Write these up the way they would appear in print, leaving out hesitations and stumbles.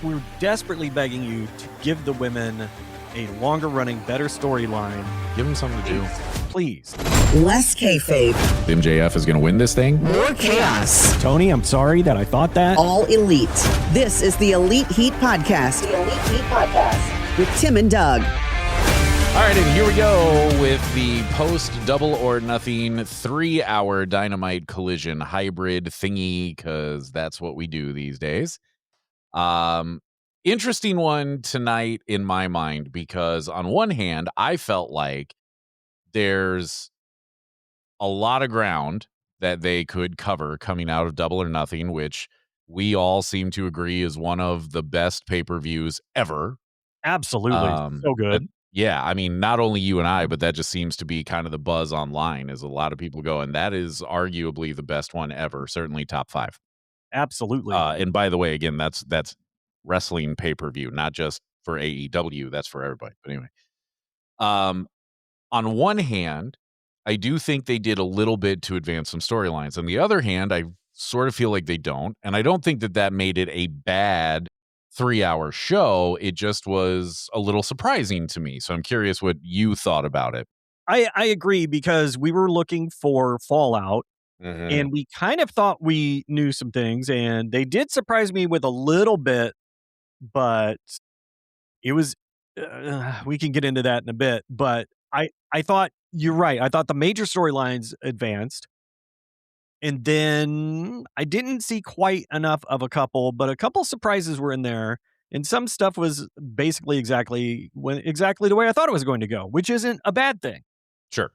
We're desperately begging you to give the women a longer running, better storyline. Give them something to do. Please. Less kayfabe. MJF is going to win this thing. More chaos. Tony, I'm sorry that I thought that. All elite. This is the Elite Heat Podcast. The Elite Heat Podcast. With Tim and Doug. All right, and here we go with the post Double or Nothing 3-hour Dynamite collision hybrid thingy, because that's what we do these days. Interesting one tonight in my mind, because on one hand, I felt like there's a lot of ground that they could cover coming out of Double or Nothing, which we all seem to agree is one of the best pay-per-views ever. Absolutely. So good. Yeah, I mean, not only you and I, but that just seems to be kind of the buzz online, is a lot of people go, and that is arguably the best one ever, certainly top 5. Absolutely. And by the way, again, that's wrestling pay-per-view, not just for AEW, that's for everybody. But anyway, on one hand, I do think they did a little bit to advance some storylines. On the other hand, I sort of feel like they don't, and I don't think that made it a bad 3-hour show. It just was a little surprising to me. So I'm curious what you thought about it. I agree, because we were looking for Fallout. Mm-hmm. And we kind of thought we knew some things, and they did surprise me with a little bit, but it was, we can get into that in a bit, but I thought, you're right, I thought the major storylines advanced, and then I didn't see quite enough of a couple, but a couple surprises were in there, and some stuff was basically exactly the way I thought it was going to go, which isn't a bad thing. Sure.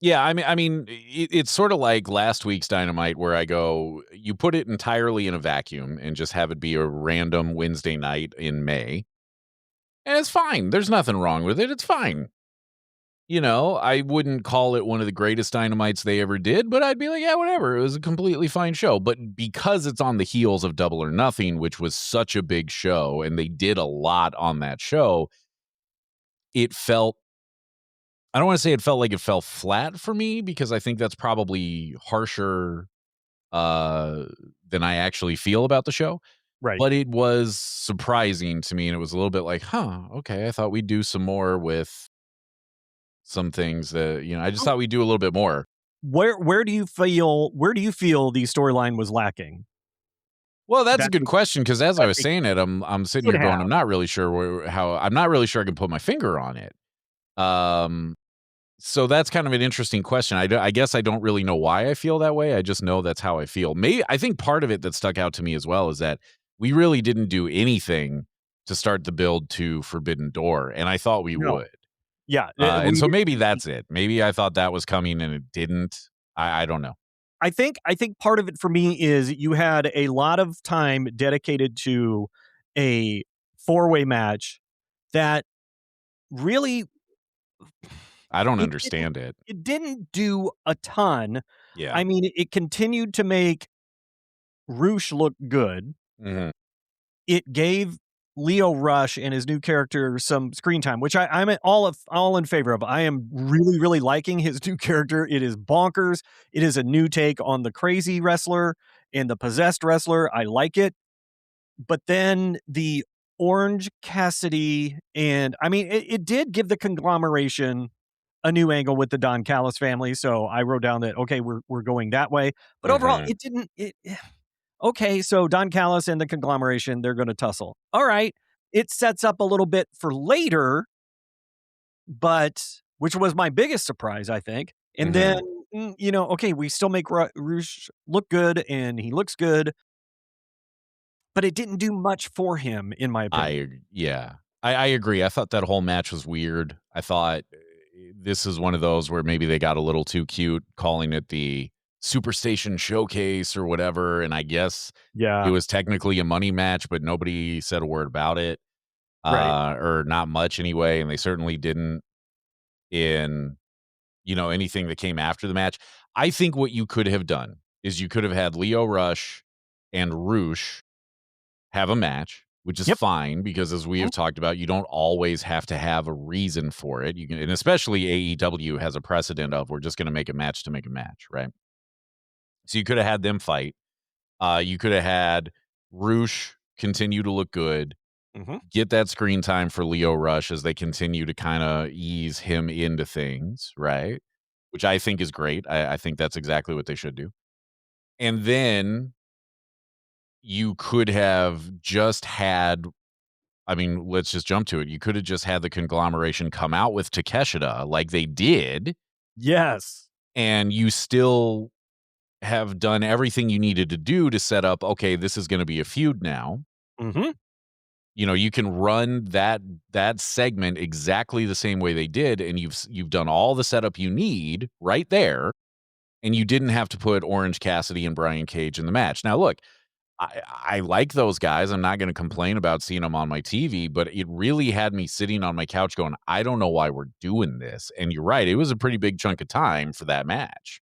Yeah, I mean, it's sort of like last week's Dynamite, where I go, you put it entirely in a vacuum and just have it be a random Wednesday night in May, and it's fine. There's nothing wrong with it. It's fine. You know, I wouldn't call it one of the greatest Dynamites they ever did, but I'd be like, yeah, whatever. It was a completely fine show. But because it's on the heels of Double or Nothing, which was such a big show, and they did a lot on that show, it felt, I don't want to say it felt like it fell flat for me, because I think that's probably harsher than I actually feel about the show. Right. But it was surprising to me, and it was a little bit like, okay, I thought we'd do some more with some things that, I just thought we'd do a little bit more. Where do you feel the storyline was lacking? Well, that's a good question, because as I was saying it, I'm sitting here going, I'm not really sure I can put my finger on it. So that's kind of an interesting question. I guess I don't really know why I feel that way. I just know that's how I feel. I think part of it that stuck out to me as well is that we really didn't do anything to start the build to Forbidden Door, and I thought we would. Yeah. And so maybe that's it. Maybe I thought that was coming and it didn't. I don't know. I think part of it for me is you had a lot of time dedicated to a 4-way match that really, I don't understand it. It didn't do a ton. Yeah. I mean, it continued to make Roosh look good. Mm-hmm. It gave Leo Rush and his new character some screen time, which I'm all in favor of. I am really, really liking his new character. It is bonkers. It is a new take on the crazy wrestler and the possessed wrestler. I like it. But then the Orange Cassidy, and I mean, it did give the conglomeration a new angle with the Don Callis family. So I wrote down that, okay, we're going that way. But overall, it didn't. Okay, so Don Callis and the conglomeration, they're going to tussle. All right. It sets up a little bit for later, but which was my biggest surprise, I think. And then, okay, we still make Roosh look good, and he looks good, but it didn't do much for him, in my opinion. I agree. I thought that whole match was weird. I thought this is one of those where maybe they got a little too cute calling it the Superstation Showcase or whatever, and I guess it was technically a money match, but nobody said a word about it, or not much anyway, and they certainly didn't in anything that came after the match. I think what you could have done is you could have had Leo Rush and Roosh have a match, which is fine, because as we have talked about, you don't always have to have a reason for it. You can, and especially AEW has a precedent of, we're just going to make a match to make a match, right? So you could have had them fight. You could have had Roosh continue to look good. Mm-hmm. Get that screen time for Lio Rush as they continue to kind of ease him into things, right? Which I think is great. I think that's exactly what they should do. And then you could have just had, I mean, let's just jump to it. You could have just had the conglomeration come out with Takeshita like they did, Yes. and you still have done everything you needed to do to set up, okay, this is going to be a feud now. Mm-hmm. You know, you can run that segment exactly the same way they did, and you've done all the setup you need right there, and you didn't have to put Orange Cassidy and Brian Cage in the match. Now, look, I like those guys. I'm not going to complain about seeing them on my TV, but it really had me sitting on my couch going, I don't know why we're doing this. And you're right, it was a pretty big chunk of time for that match.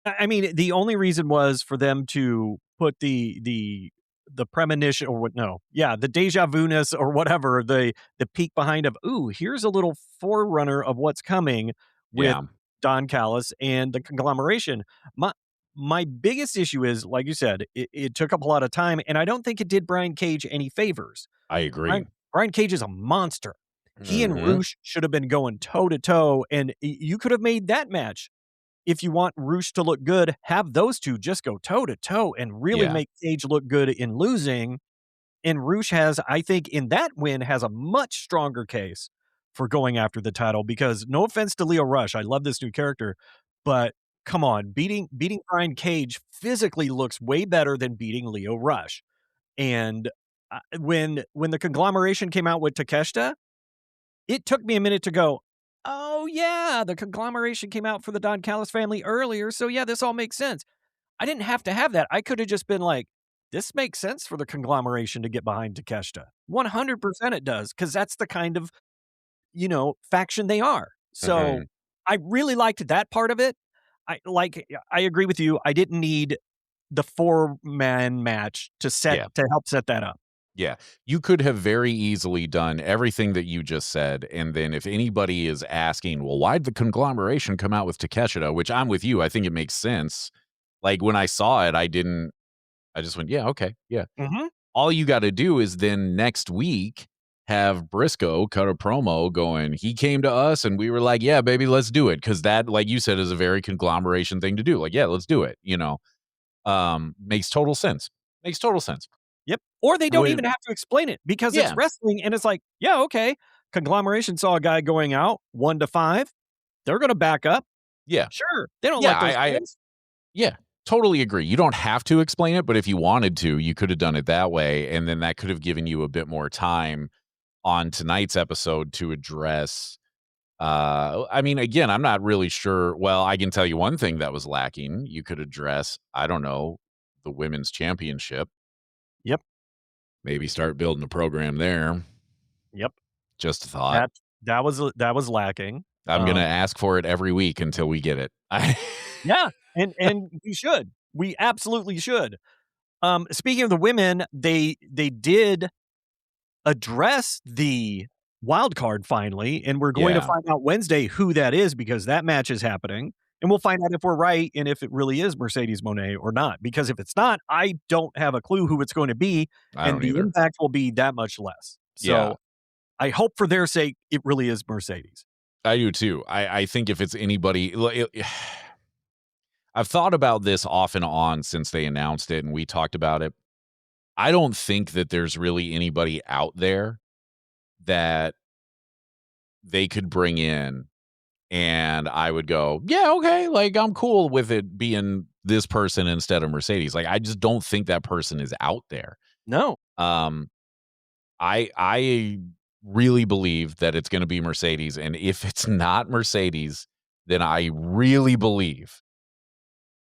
I mean, the only reason was for them to put the premonition or what? No, yeah, the deja vu-ness or whatever, the peek behind of, ooh, here's a little forerunner of what's coming with Yeah, Don Callis and the conglomeration. My biggest issue is, like you said, it took up a lot of time, and I don't think it did Brian Cage any favors. I agree. Brian Cage is a monster. He and Mhm. Roosh should have been going toe to toe, and you could have made that match. If you want Roosh to look good, have those two just go toe to toe and really Yeah. make Cage look good in losing. And Roosh has, I think, in that win, has a much stronger case for going after the title because no offense to Lio Rush, I love this new character, but come on, beating Brian Cage physically looks way better than beating Lio Rush. And when the conglomeration came out with Takeshita, it took me a minute to go, oh, yeah, the conglomeration came out for the Don Callis family earlier, so yeah, this all makes sense. I didn't have to have that. I could have just been like, this makes sense for the conglomeration to get behind Takeshita. 100% it does, because that's the kind of, faction they are. So Mhm. I really liked that part of it. I agree with you. I didn't need the 4-man match to Yeah. help set that up. Yeah. You could have very easily done everything that you just said. And then if anybody is asking, well, why'd the conglomeration come out with Takeshita? Which I'm with you. I think it makes sense. Like when I saw it, I just went, yeah, okay. Yeah. Mm-hmm. All you got to do is then next week have Briscoe cut a promo going, he came to us and we were like, yeah, baby, let's do it. Cause that, like you said, is a very conglomeration thing to do. Like, yeah, let's do it. Makes total sense. Makes total sense. Yep. Or they don't Would- even have to explain it because it's Yeah. wrestling and it's like, yeah, okay. Conglomeration saw a guy going out 1 to 5. They're going to back up. Yeah. Sure. They don't Yeah, like those I things. Yeah, totally agree. You don't have to explain it, but if you wanted to, you could have done it that way, and then that could have given you a bit more time on tonight's episode to address. I mean, again, I'm not really sure. Well, I can tell you one thing that was lacking. You could address, I don't know, the women's championship. Yep. Maybe start building a program there. Yep. Just a thought. That was lacking. I'm gonna ask for it every week until we get it. Yeah. And we should. We absolutely should. Speaking of the women, they did address the wild card finally, and we're going to Yeah. find out Wednesday who that is because that match is happening. And we'll find out if we're right and if it really is Mercedes Moné or not. Because if it's not, I don't have a clue who it's going to be, I and don't the either. impact will be that much less. So Yeah. I hope for their sake it really is Mercedes. I do too. I think if it's anybody, I've thought about this off and on since they announced it and we talked about it. I don't think that there's really anybody out there that they could bring in and I would go, yeah, okay, like I'm cool with it being this person instead of Mercedes. Like I just don't think that person is out there. No. I really believe that it's going to be Mercedes, and if it's not Mercedes, then I really believe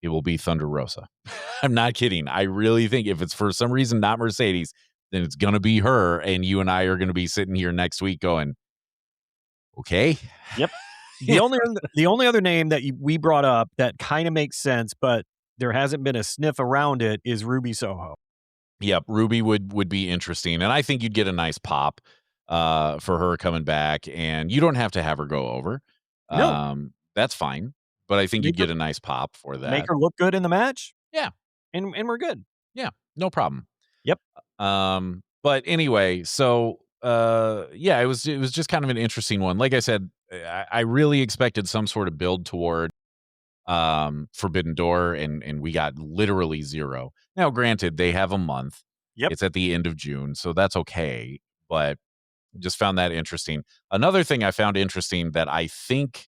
it will be Thunder Rosa. I'm not kidding. I really think if it's for some reason not Mercedes, then it's going to be her, and you and I are going to be sitting here next week going, okay. Yep. The only other name that we brought up that kind of makes sense, but there hasn't been a sniff around it is Ruby Soho. Yep, Ruby would be interesting, and I think you'd get a nice pop for her coming back, and you don't have to have her go over. No. That's fine, but I think you'd get a nice pop for that. Make her look good in the match. Yeah. And we're good. Yeah, no problem. Yep. But anyway, so yeah, it was just kind of an interesting one. Like I said, I really expected some sort of build toward Forbidden Door, and we got literally zero. Now, granted, they have a month. Yep. It's at the end of June, so that's okay. But just found that interesting. Another thing I found interesting that I think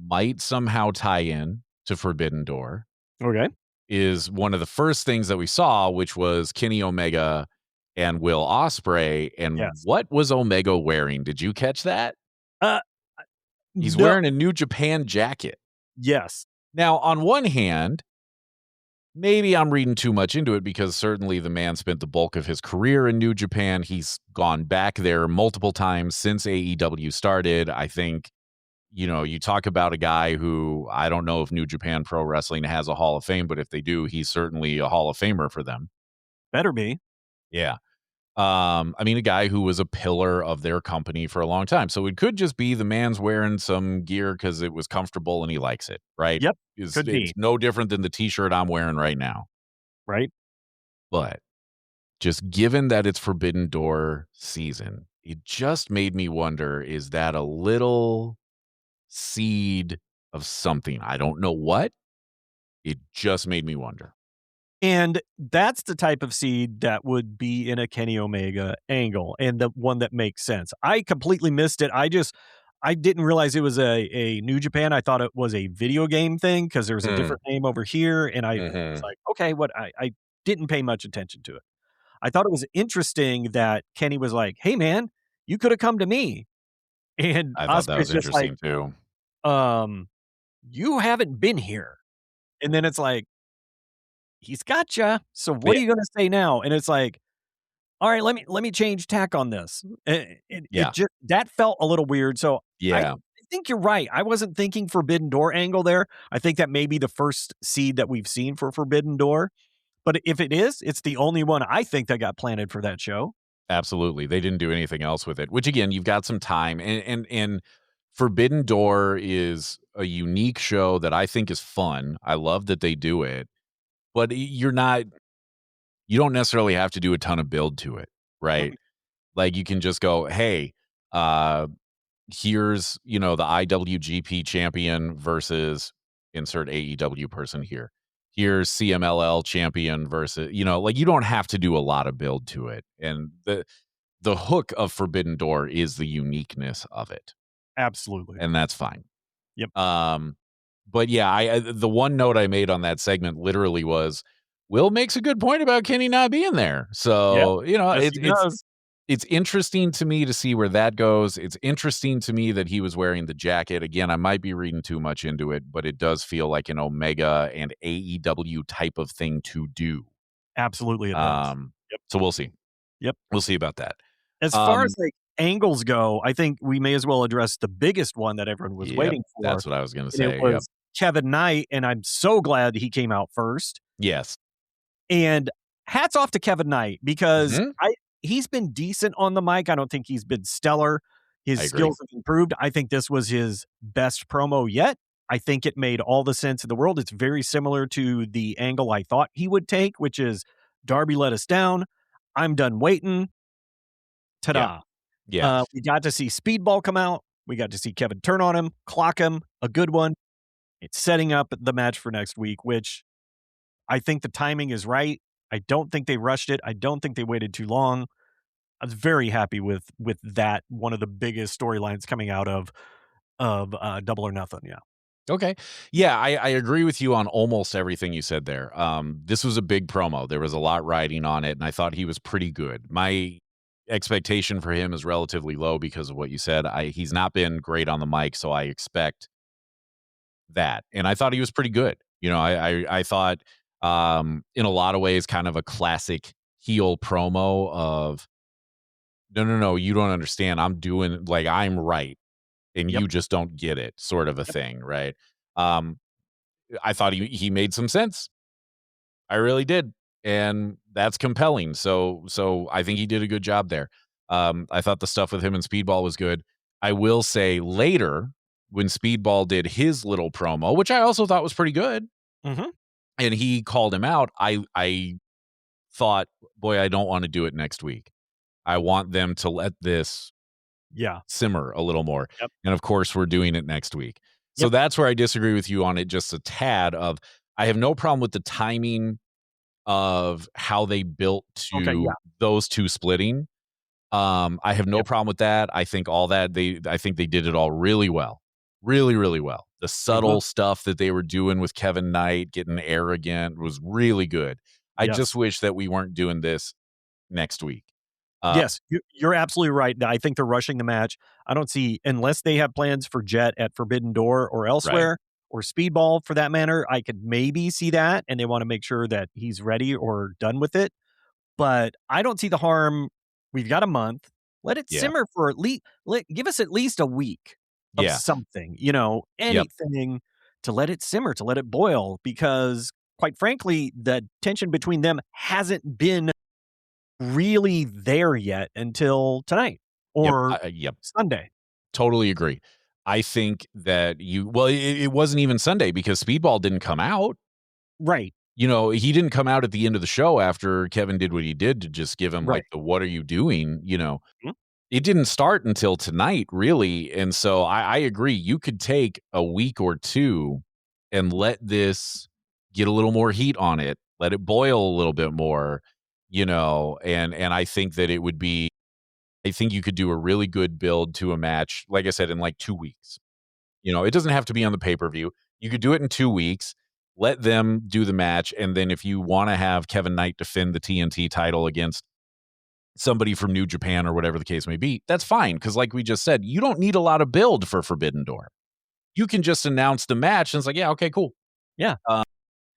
might somehow tie in to Forbidden Door Okay. is one of the first things that we saw, which was Kenny Omega and Will Ospreay. And Yes. what was Omega wearing? Did you catch that? Uh, He's no. wearing a New Japan jacket. Yes. Now, on one hand, maybe I'm reading too much into it because certainly the man spent the bulk of his career in New Japan. He's gone back there multiple times since AEW started. I think, you talk about a guy who I don't know if New Japan Pro Wrestling has a Hall of Fame, but if they do, he's certainly a Hall of Famer for them. Better be. Yeah. I mean, a guy who was a pillar of their company for a long time. So it could just be the man's wearing some gear because it was comfortable and he likes it, right? Yep. It's Could be. no different than the t-shirt I'm wearing right now. Right. But just given that it's Forbidden Door season, it just made me wonder, is that a little seed of something? I don't know what. It just made me wonder. And that's the type of seed that would be in a Kenny Omega angle and the one that makes sense. I completely missed it. I didn't realize it was a New Japan. I thought it was a video game thing because there's a different name over here. And I was like, okay, what? I didn't pay much attention to it. I thought it was interesting that Kenny was like, hey, man, you could have come to me. And I thought that Osprey's was just like, interesting too. you haven't been here. And then it's like, he's gotcha. So what are you going to say now? And it's like, all right, let me change tack on this. It just that felt a little weird. So I think you're right. I wasn't thinking Forbidden Door angle there. I think that may be the first seed that we've seen for Forbidden Door. But if it is, it's the only one I think that got planted for that show. Absolutely. They didn't do anything else with it, which again, you've got some time. And Forbidden Door is a unique show that I think is fun. I love that they do it. But you don't necessarily have to do a ton of build to it, right? Like you can just go, hey, here's, the IWGP champion versus insert AEW person here. Here's CMLL champion versus, like you don't have to do a lot of build to it. And the hook of Forbidden Door is the uniqueness of it. Absolutely. And that's fine. Yep. But yeah, the one note I made on that segment literally was, Will makes a good point about Kenny not being there. So, it's interesting to me to see where that goes. It's interesting to me that he was wearing the jacket. Again, I might be reading too much into it, but it does feel like an Omega and AEW type of thing to do. Absolutely it does. So we'll see. Yep. We'll see about that. As far as like angles go, I think we may as well address the biggest one that everyone was waiting for. That's what I was going to say. It was Kevin Knight, and I'm so glad he came out first. Yes. And hats off to Kevin Knight because he's been decent on the mic. I don't think he's been stellar. His skills have improved. I think this was his best promo yet. I think it made all the sense in the world. It's very similar to the angle I thought he would take, which is Darby let us down. I'm done waiting. Ta-da. Yeah. We got to see Speedball come out. We got to see Kevin turn on him, clock him, a good one. It's setting up the match for next week, which I think the timing is right. I don't think they rushed it. I don't think they waited too long. I was very happy with that. One of the biggest storylines coming out of Double or Nothing. Yeah. Okay. Yeah, I agree with you on almost everything you said there. This was a big promo. There was a lot riding on it, and I thought he was pretty good. My expectation for him is relatively low because of what you said. He's not been great on the mic, so I expect that. And I thought he was pretty good. I thought in a lot of ways kind of a classic heel promo of no, you don't understand. I'm doing like I'm right. And you just don't get it sort of a thing. Right. I thought he made some sense. I really did. And that's compelling. So I think he did a good job there. I thought the stuff with him and Speedball was good. I will say later when Speedball did his little promo, which I also thought was pretty good. And he called him out. I thought, boy, I don't want to do it next week. I want them to let this Yeah. simmer a little more. Yep. And of course, we're doing it next week. So Yep. that's where I disagree with you on it just a tad of I have no problem with the timing of how they built Okay. Yeah. to those two splitting. I have no Yep. problem with that. I think all that I think they did it all really well. Really, really well. The subtle Uh-huh. stuff that they were doing with Kevin Knight, getting arrogant was really good. I Yes. just wish that we weren't doing this next week. Yes, you're absolutely right. I think they're rushing the match. I don't see unless they have plans for Jet at Forbidden Door or Right. elsewhere, or Speedball for that matter, I could maybe see that, and they wanna make sure that he's ready or done with it, but I don't see the harm. We've got a month. Let it Yeah. simmer for at least give us at least a week of Yeah. something, Yep. anything to let it simmer, to let it boil, because quite frankly, the tension between them hasn't been really there yet until tonight Yep. or Yep. Sunday. Totally agree. I think that it wasn't even Sunday because Speedball didn't come out. Right, He didn't come out at the end of the show after Kevin did what he did to just give him right. like the "What are you doing?" Mhm. It didn't start until tonight, really, and so I agree. You could take a week or 2 and let this get a little more heat on it, let it boil a little bit more, and I think that it would be I think you could do a really good build to a match, like I said, in like 2 weeks. It doesn't have to be on the pay-per-view. You could do it in 2 weeks, let them do the match, and then if you wanna have Kevin Knight defend the TNT title against somebody from New Japan or whatever the case may be, that's fine. Because like we just said, you don't need a lot of build for Forbidden Door. You can just announce the match, and it's like, "Yeah, okay, cool." Yeah. Uh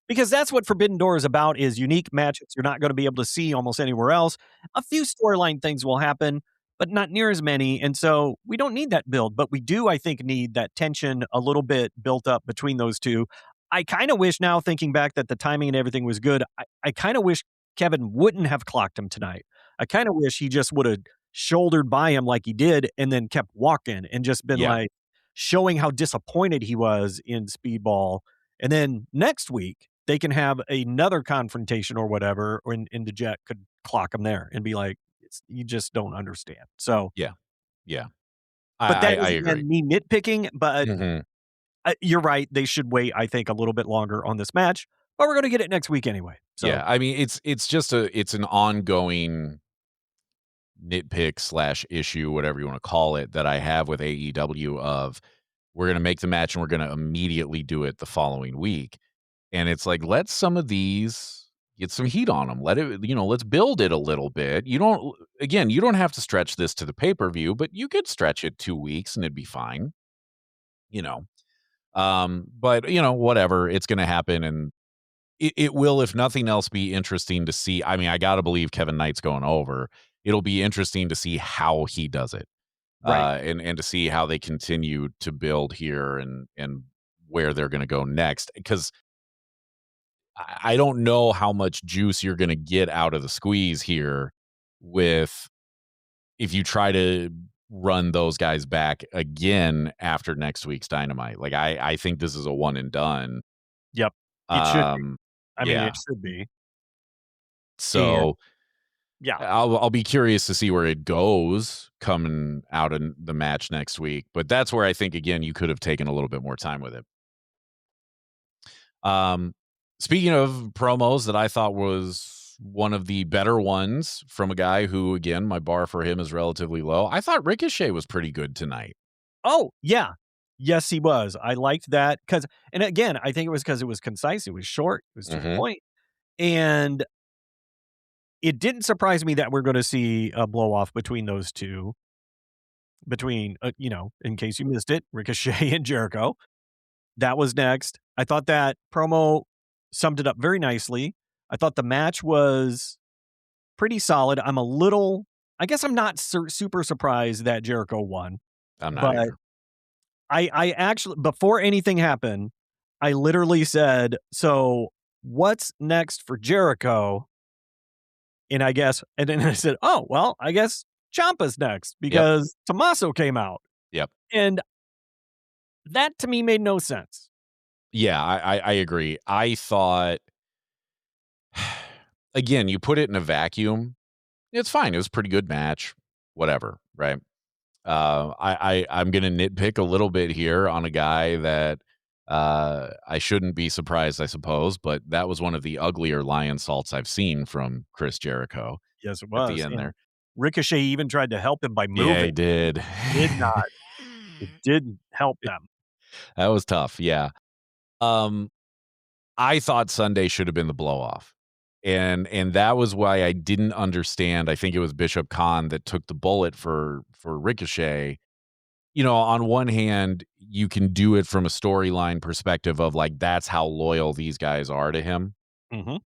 Because that's what Forbidden Door is about, is unique matches you're not gonna be able to see almost anywhere else. A few storyline things will happen, but not near as many, and so we don't need that build, but we do, I think, need that tension a little bit built up between those 2. I kinda wish now, thinking back, that the timing and everything was good. I kinda wish Kevin wouldn't have clocked him tonight. I kinda wish he just woulda shouldered by him like he did and then kept walking and just been, yeah, like, showing how disappointed he was in Speedball, and then next week, they can have another confrontation or whatever, and the Jet could clock him there and be like, "You just don't understand." So, yeah, yeah. but that I is, agree. again, me nitpicking, but, Mhm. you're right, they should wait, I think, a little bit longer on this match, but we're gonna get it next week anyway, so Yeah, I mean, it's just it's an ongoing nitpick/issue, whatever you wanna call it, that I have with AEW of we're gonna make the match and we're gonna immediately do it the following week. And it's like, let some of these get some heat on them. Let it, let's build it a little bit. You don't have to stretch this to the pay-per-view, but you could stretch it 2 weeks and it'd be fine, you know. But whatever, it's gonna happen and it will, if nothing else, be interesting to see. I mean, I gotta believe Kevin Knight's going over. It'll be interesting to see how he does it. right. And to see how they continue to build here and where they're gonna go next. Because I don't know how much juice you're gonna get out of the squeeze here with if you try to run those guys back again after next week's Dynamite. Like, I think this is a one and done. Yep. It should be. Um, I mean, yeah. it should be, and So, yeah. I'll be curious to see where it goes coming out in the match next week, but that's where I think, again, you could have taken a little bit more time with it. Um, Speaking of promos that I thought was one of the better ones from a guy who, again, my bar for him is relatively low. I thought Ricochet was pretty good tonight. Oh, yeah. Yes, he was. I liked that because, and again, I think it was because it was concise, it was short, it was to the Mhm. point, and it didn't surprise me that we're gonna see a blow off between those 2, in case you missed it, Ricochet and Jericho. That was next. I thought that promo summed it up very nicely. I thought the match was pretty solid. I guess I'm not super surprised that Jericho won, I'm not but either. I actually, before anything happened, I literally said, "So, what's next for Jericho?" And then I said, "Oh, well, I guess Ciampa's next Yep. because Tommaso came out." Yep. And that to me made no sense. Yeah, I agree. I thought again, you put it in a vacuum, It's fine. It was a pretty good match. Whatever, right? I'm gonna nitpick a little bit here on a guy that I shouldn't be surprised, I suppose, but that was one of the uglier lion salts I've seen from Chris Jericho Yes, it at the was. end And there. Ricochet even tried to help him by Yeah, moving. he did. Did not. It didn't help them. That was tough. Yeah. Um, I thought Sunday should have been the blow off. And that was why I didn't understand. I think it was Bishop Khan that took the bullet for Ricochet. You know, on one hand, you can do it from a storyline perspective of like that's how loyal these guys are to him. Mm-hmm.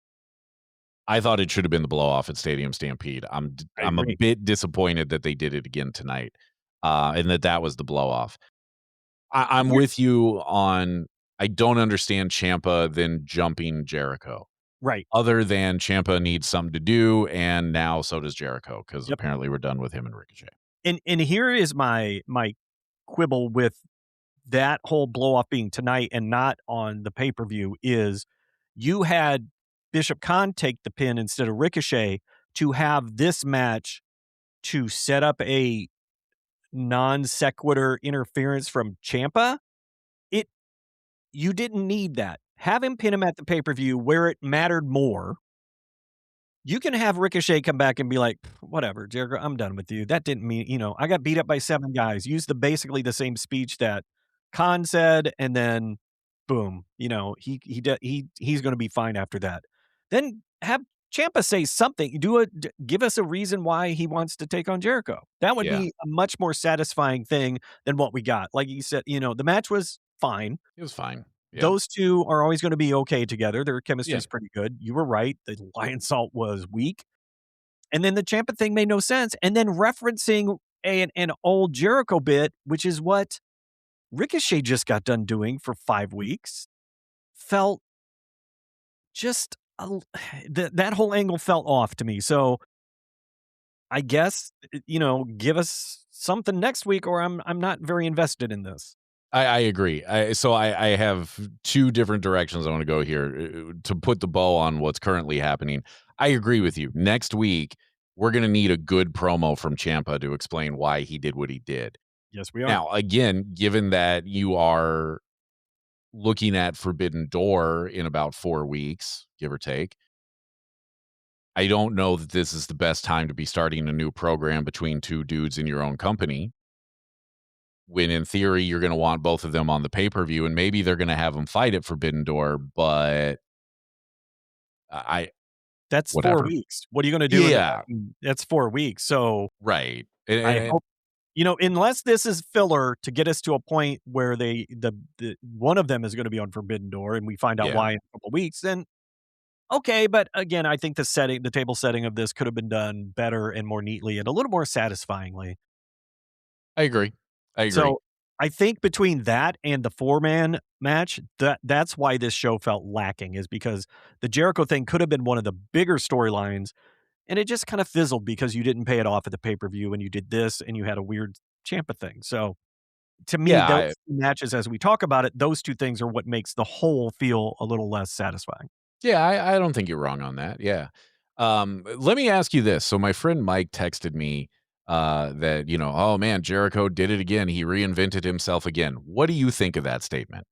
I thought it should have been the blow off at Stadium Stampede. I I'm a agree. bit disappointed that they did it again tonight, and that was the blow off. I'm Here- with you on. I don't understand Ciampa then jumping Jericho. Right. Other than Ciampa needs something to do, and now so does Jericho because Yep. apparently we're done with him and Ricochet. And here is my quibble with that whole blow off being tonight and not on the pay-per-view is you had Bishop Khan take the pin instead of Ricochet to have this match to set up a non sequitur interference from Ciampa. You didn't need that. Have him pin him at the pay-per-view where it mattered more. You can have Ricochet come back and be like, whatever, Jericho, I'm done with you. That didn't mean, I got beat up by 7 guys. Use basically the same speech that Khan said, and then boom, he's going to be fine after that. Then have Ciampa say something. Give us a reason why he wants to take on Jericho. That would Yeah. be a much more satisfying thing than what we got. Like you said, the match was fine. It was fine. Yeah. Those two are always going to be okay together. Their chemistry is Yeah. pretty good. You were right. The lion salt was weak. And then the Ciampa thing made no sense. And then referencing an old Jericho bit, which is what Ricochet just got done doing for 5 weeks, felt just that whole angle felt off to me. So I guess give us something next week, or I'm not very invested in this. I agree. I have 2 different directions I want to go here to put the bow on what's currently happening. I agree with you. Next week, we're going to need a good promo from Ciampa to explain why he did what he did. Yes, we are. Now, again, given that you are looking at Forbidden Door in about 4 weeks, give or take, I don't know that this is the best time to be starting a new program between 2 dudes in your own company. When in theory, you're going to want both of them on the pay-per-view, and maybe they're going to have them fight at Forbidden Door, but that's whatever. 4 weeks. What are you going to do? Yeah. That's 4 weeks. So Right. I hope, unless this is filler to get us to a point where the one of them is going to be on Forbidden Door and we find out why in a couple of weeks, then okay. But again, I think the table setting of this could have been done better and more neatly and a little more satisfyingly. I agree. So I think between that and the 4-man match, that's why this show felt lacking, is because the Jericho thing could have been one of the bigger storylines, and it just kind of fizzled because you didn't pay it off at the pay-per-view, and you did this, and you had a weird Ciampa thing. So to me, those 2 matches, as we talk about it, those 2 things are what makes the whole feel a little less satisfying. Yeah, I don't think you're wrong on that. Yeah. Let me ask you this. So my friend Mike texted me that, oh man, Jericho did it again. He reinvented himself again. What do you think of that statement?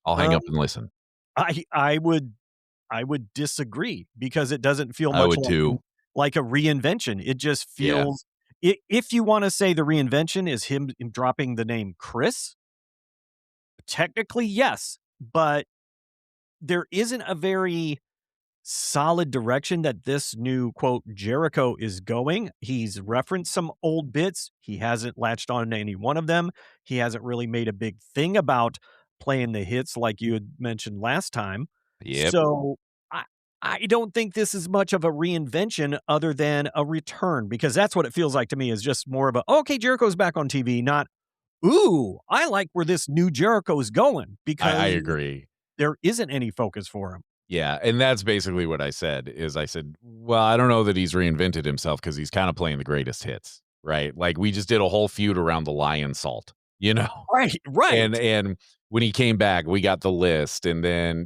I'll hang up and listen. I would disagree because it doesn't feel I much would too. like a reinvention. It just feels, if you want to say the reinvention is him dropping the name Chris, technically yes, but there isn't a very solid direction that this new quote Jericho is going. He's referenced some old bits. He hasn't latched on to any one of them. He hasn't really made a big thing about playing the hits like you had mentioned last time. Yep. So I don't think this is much of a reinvention other than a return, because that's what it feels like to me, is just more of a, okay, Jericho's back on TV, not, ooh, I like where this new Jericho is going, because I agree. There isn't any focus for him. Yeah, and that's basically what I said, well, I don't know that he's reinvented himself because he's kind of playing the greatest hits, right? Like, we just did a whole feud around the lion salt, Right. And when he came back, we got the list, and then,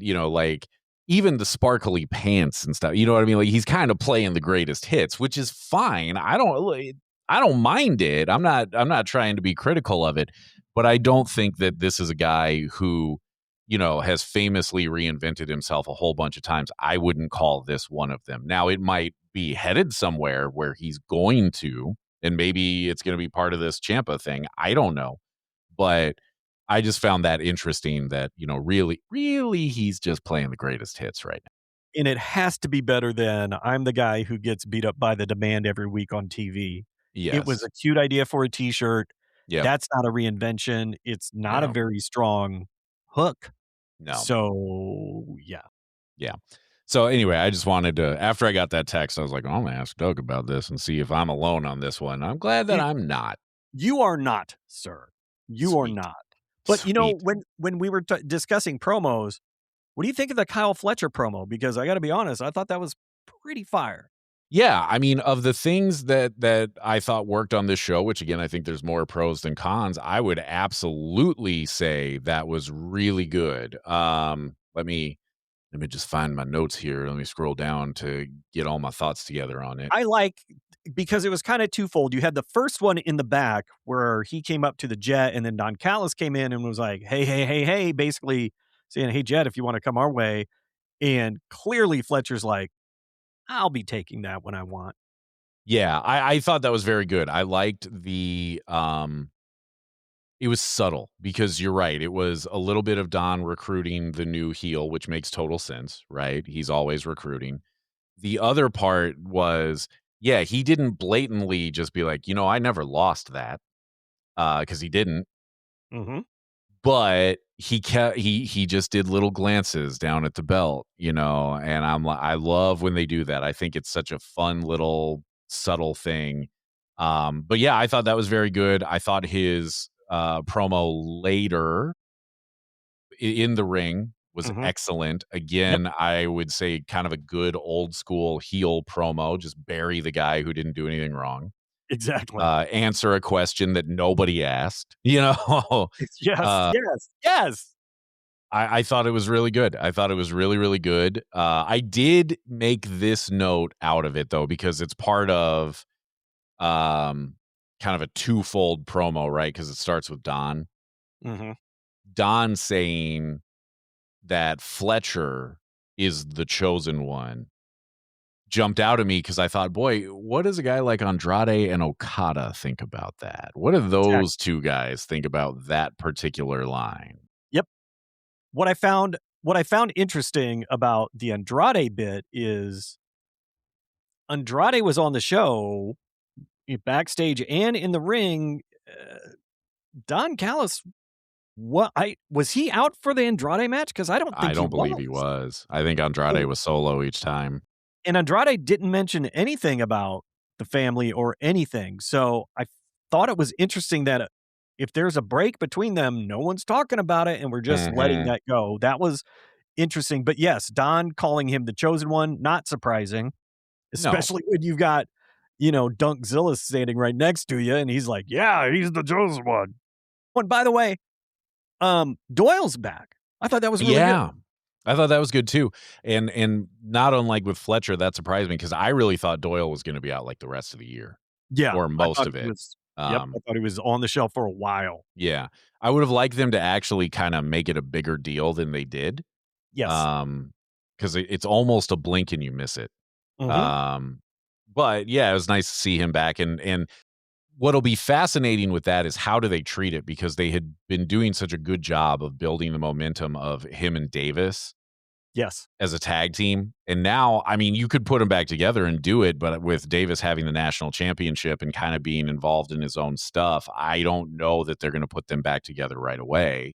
even the sparkly pants and stuff, you know what I mean? Like, he's kind of playing the greatest hits, which is fine. I don't mind it. I'm not trying to be critical of it, but I don't think that this is a guy who, has famously reinvented himself a whole bunch of times. I wouldn't call this one of them. Now, it might be headed somewhere where he's going to, and maybe it's going to be part of this Ciampa thing. I don't know. But I just found that interesting that, really, really he's just playing the greatest hits right now. And it has to be better than I'm the guy who gets beat up by the demand every week on TV. It was Yes. a cute idea for a t-shirt. Yeah. That's not a reinvention. It's not a No. very strong hook. No. So, yeah. Yeah. So anyway, I just wanted to, after I got that text, I was like, I'm going to ask Doug about this and see if I'm alone on this one. I'm glad that I'm not. You are not, sir. You are Sweet. not. But, Sweet. when we were discussing promos, what do you think of the Kyle Fletcher promo? Because I got to be honest, I thought that was pretty fire. Yeah, I mean, of the things that I thought worked on this show, which again, I think there's more pros than cons, I would absolutely say that was really good. Let me just find my notes here. Let me scroll down to get all my thoughts together on it. I like, because it was kind of twofold. You had the first one in the back where he came up to the Jet, and then Don Callis came in and was like, hey, basically saying, hey, Jet, if you want to come our way. And clearly Fletcher's like, I'll be taking that when I want. Yeah, I thought that was very good. I liked the it was subtle because you're right. It was a little bit of Don recruiting the new heel, which makes total sense, right? He's always recruiting. The other part was, yeah, he didn't blatantly just be like, I never lost that, because he didn't. Mm-hmm. But he just did little glances down at the belt, and I love when they do that. I think it's such a fun little subtle thing. But yeah, I thought that was very good. I thought his promo later in the ring was excellent. Again, Yep. I would say kind of a good old school heel promo. Just bury the guy who didn't do anything wrong. Exactly. Answer a question that nobody asked, Yes. Yes. I thought it was really good. I thought it was really, really good. I did make this note out of it though, because it's part of kind of a twofold promo, right? Because it starts with Don. Mm-hmm. Don saying that Fletcher is the chosen one jumped out at me because I thought, boy, what does a guy like Andrade and Okada think about that? What do those two guys think about that particular line? Yep. What I found interesting about the Andrade bit is Andrade was on the show backstage and in the ring. Don Callis, was he out for the Andrade match? Because I don't believe he was. I think Andrade was solo each time. And Andrade didn't mention anything about the family or anything. So I thought it was interesting that if there's a break between them, no one's talking about it, and we're just letting that go. That was interesting. But yes, Don calling him the chosen one, not surprising, especially when you've got, Dunkzilla standing right next to you, and he's like, yeah, he's the chosen one. And by the way, Doyle's back. I thought that was really good. I thought that was good too. And not unlike with Fletcher, that surprised me because I really thought Doyle was going to be out like the rest of the year. Yeah. Or most of it. I thought he was on the shelf for a while. Yeah. I would have liked them to actually kind of make it a bigger deal than they did. Yes. Because it's almost a blink and you miss it. But yeah, it was nice to see him back. And what'll be fascinating with that is how do they treat it? Because they had been doing such a good job of building the momentum of him and Davis. Yes. As a tag team. And now, I mean, you could put them back together and do it, but with Davis having the national championship and kind of being involved in his own stuff, I don't know that they're going to put them back together right away.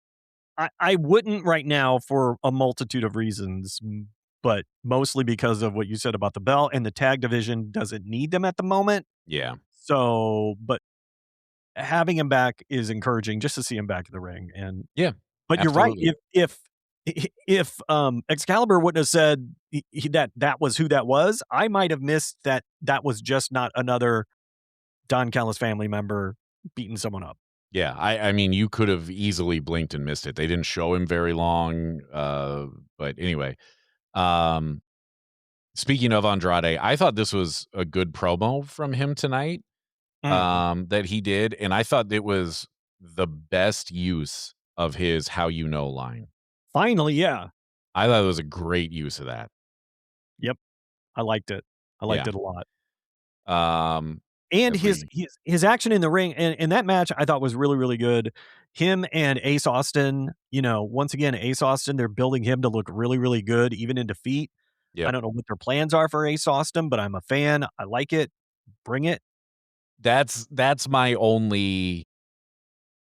I wouldn't right now for a multitude of reasons, but mostly because of what you said about the belt, and the tag division doesn't need them at the moment. Yeah. So, but having him back is encouraging just to see him back in the ring. And yeah, but absolutely. You're right. If Excalibur wouldn't have said that was who that was, I might have missed that was just not another Don Callis family member beating someone up. Yeah, I mean, you could have easily blinked and missed it. They didn't show him very long, but anyway. Speaking of Andrade, I thought this was a good promo from him tonight. That he did, and I thought it was the best use of his "how you know" line. Finally, yeah. I thought it was a great use of that. Yep. I liked it. I liked it a lot. And his action in the ring and that match I thought was really, really good. Him and Ace Austin, once again, Ace Austin, they're building him to look really, really good, even in defeat. Yep. I don't know what their plans are for Ace Austin, but I'm a fan. I like it. Bring it. That's my only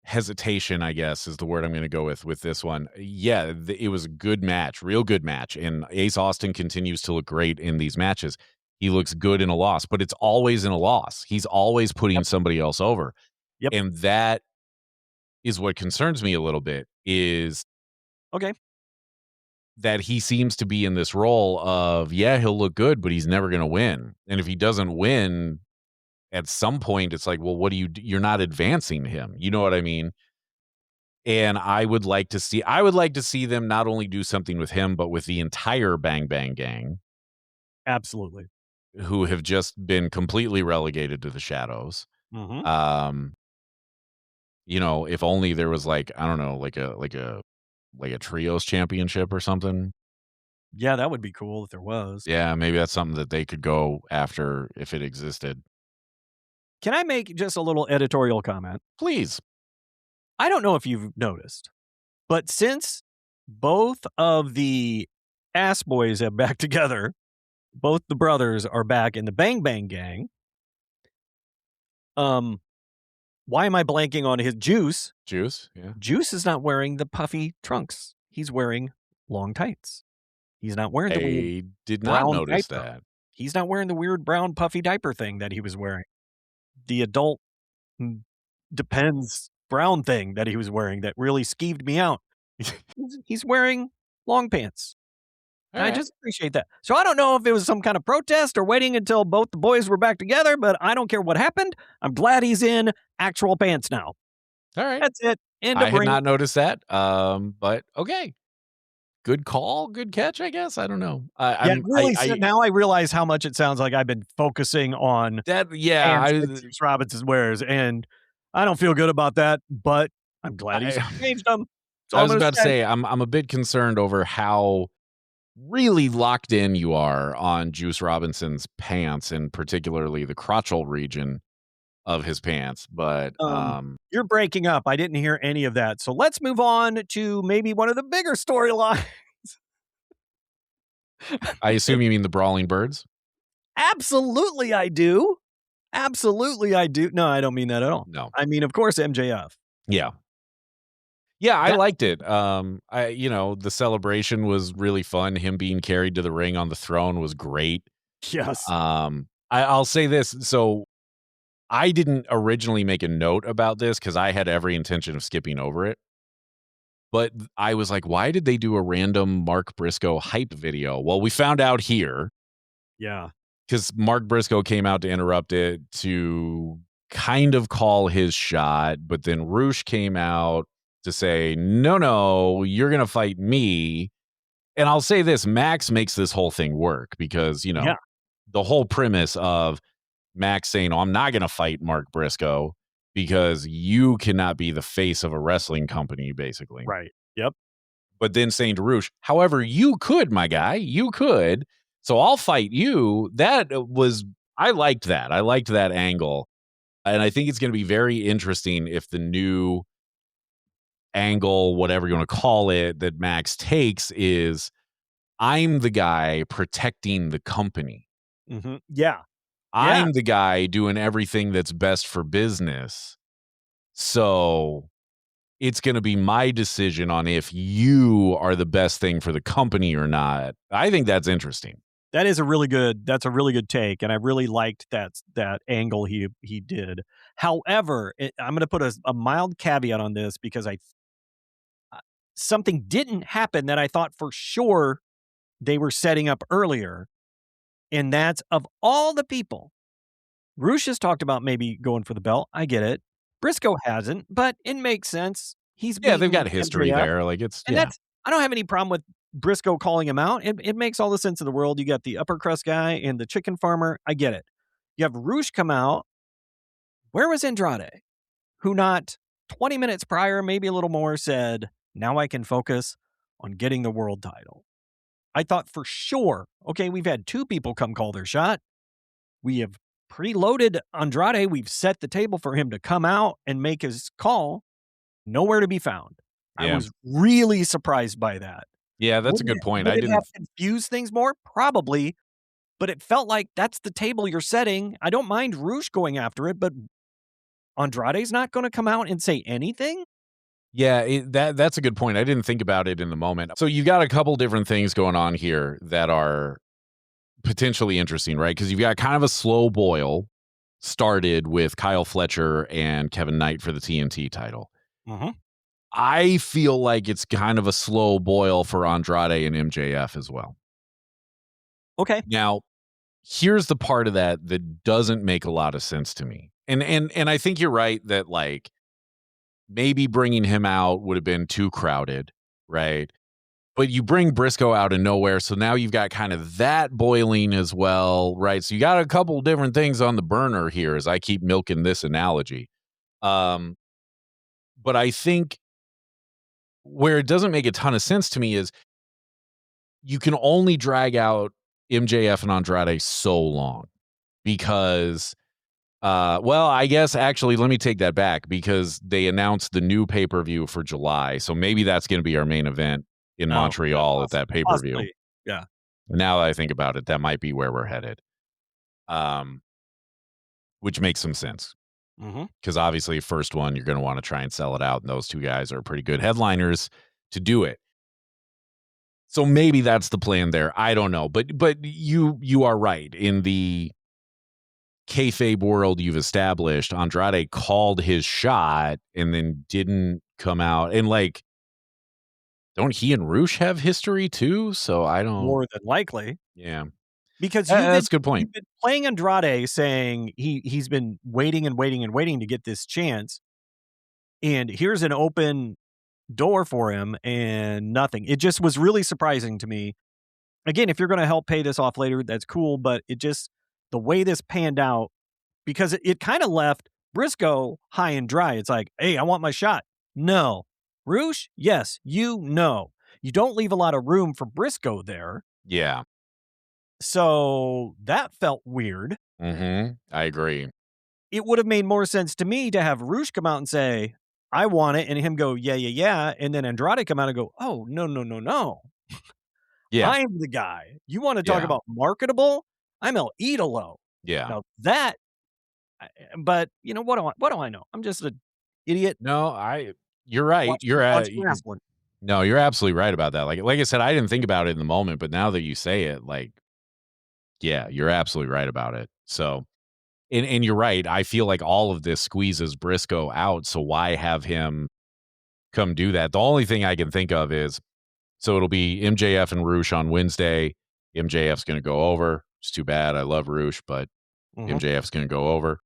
hesitation, I guess, is the word I'm going to go with this one. Yeah, it was a good match, real good match, and Ace Austin continues to look great in these matches. He looks good in a loss, but it's always in a loss. He's always putting somebody else over. Yep. And that is what concerns me a little bit, is that he seems to be in this role of, he'll look good, but he's never going to win. And if he doesn't win, at some point, it's like, well, what do you're not advancing him. You know what I mean? And I would like to see them not only do something with him, but with the entire Bang Bang gang. Absolutely. Who have just been completely relegated to the shadows. Mm-hmm. If only there was like a trios championship or something. Yeah, that would be cool if there was. Yeah, maybe that's something that they could go after if it existed. Can I make just a little editorial comment? Please. I don't know if you've noticed, but since both of the Ass Boys have back together, both the brothers are back in the Bang Bang gang. Why am I blanking on his Juice? Juice, yeah. Juice is not wearing the puffy trunks. He's wearing long tights. He's not wearing the weird did not brown notice diaper. that. He's not wearing the weird brown puffy diaper thing that he was wearing. The adult Depends brown thing that he was wearing that really skeeved me out. He's wearing long pants. And I just appreciate that. So I don't know if it was some kind of protest or waiting until both the boys were back together, but I don't care what happened. I'm glad he's in actual pants now. All right. That's it. I had not noticed that. But okay. Good call, good catch, I guess. I don't know. Now I realize how much it sounds like I've been focusing on that. Juice Robinson's wears, and I don't feel good about that. But I'm glad he's changed them. I was about to say I'm a bit concerned over how really locked in you are on Juice Robinson's pants, and particularly the crotchal region of his pants. But you're breaking up. I didn't hear any of that. So let's move on to maybe one of the bigger storylines. I assume you mean the Brawling Birds? Absolutely, I do. Absolutely, I do. No, I don't mean that at all. No. I mean, of course, MJF. Yeah. Yeah, I liked it. The celebration was really fun. Him being carried to the ring on the throne was great. Yes. I'll say this. So I didn't originally make a note about this because I had every intention of skipping over it. But I was like, why did they do a random Mark Briscoe hype video? Well, we found out here. Yeah. Because Mark Briscoe came out to interrupt it to kind of call his shot. But then Roosh came out to say, no, you're going to fight me. And I'll say this, Max makes this whole thing work because, the whole premise of Max saying, I'm not going to fight Mark Briscoe because you cannot be the face of a wrestling company, basically. Right. Yep. But then saying to Roosh, however, you could, my guy, you could. So I'll fight you. I liked that. I liked that angle. And I think it's going to be very interesting if the new angle, whatever you want to call it, that Max takes is, I'm the guy protecting the company. Mm-hmm. Yeah. I'm the guy doing everything that's best for business. So it's going to be my decision on if you are the best thing for the company or not. I think that's interesting. That's a really good take. And I really liked that angle he did. However, I'm going to put a mild caveat on this because something didn't happen that I thought for sure they were setting up earlier. And that's, of all the people, Roosh has talked about maybe going for the belt. I get it. Briscoe hasn't, but it makes sense. They've got history MJF. there. I don't have any problem with Briscoe calling him out, it makes all the sense in the world. You got the upper crust guy and the chicken farmer. I get it. You have Roosh come out. Where was Andrade? Who not 20 minutes prior, maybe a little more, said, now I can focus on getting the world title. I thought for sure, okay, we've had 2 people come call their shot. We have preloaded Andrade. We've set the table for him to come out and make his call. Nowhere to be found. Yeah. I was really surprised by that. Yeah, that's a good point. Would it have confused things more? Probably. But it felt like that's the table you're setting. I don't mind Roosh going after it, but Andrade's not going to come out and say anything? Yeah, that's a good point. I didn't think about it in the moment. So you got a couple different things going on here that are potentially interesting, right? Because you've got kind of a slow boil started with Kyle Fletcher and Kevin Knight for the TNT title. Mm-hmm. I feel like it's kind of a slow boil for Andrade and MJF as well. Okay. Now, here's the part of that doesn't make a lot of sense to me. And I think you're right that like maybe bringing him out would have been too crowded, right? But you bring Briscoe out of nowhere, so now you've got kind of that boiling as well, right? So you got a couple different things on the burner here as I keep milking this analogy. But I think where it doesn't make a ton of sense to me is you can only drag out MJF and Andrade so long because, well, I guess actually, let me take that back because they announced the new pay-per-view for July. So maybe that's going to be our main event in Montreal at that pay-per-view. Possibly. Yeah. Now that I think about it, that might be where we're headed. Which makes some sense. Because obviously, first one, you're going to want to try and sell it out. And those 2 guys are pretty good headliners to do it. So maybe that's the plan there. I don't know. But you are right. In the kayfabe world you've established, Andrade called his shot and then didn't come out. And like, don't he and Roosh have history too? So I don't. More than likely. Yeah. Because that's a good point. You've been playing Andrade saying he's been waiting and waiting and waiting to get this chance. And here's an open door for him and nothing. It just was really surprising to me. Again, if you're going to help pay this off later, that's cool. But it just, the way this panned out, because it kind of left Briscoe high and dry. It's like, hey, I want my shot. No. Roosh? Yes. No. You don't leave a lot of room for Briscoe there. Yeah. So that felt weird. I agree. It would have made more sense to me to have Roosh come out and say, I want it, and him go, yeah. And then Andrade come out and go, oh, no. Yeah. I'm the guy. You want to talk about marketable? I'm El Idolo. Yeah. Now that, but you know, what do I know? I'm just an idiot. No, you're right. You're absolutely right about that. Like I said, I didn't think about it in the moment, but now that you say it, like, yeah, you're absolutely right about it. So, and you're right. I feel like all of this squeezes Briscoe out. So why have him come do that? The only thing I can think of is, so it'll be MJF and Roosh on Wednesday. MJF's going to go over. It's too bad. I love Roosh, but MJF's going to go over.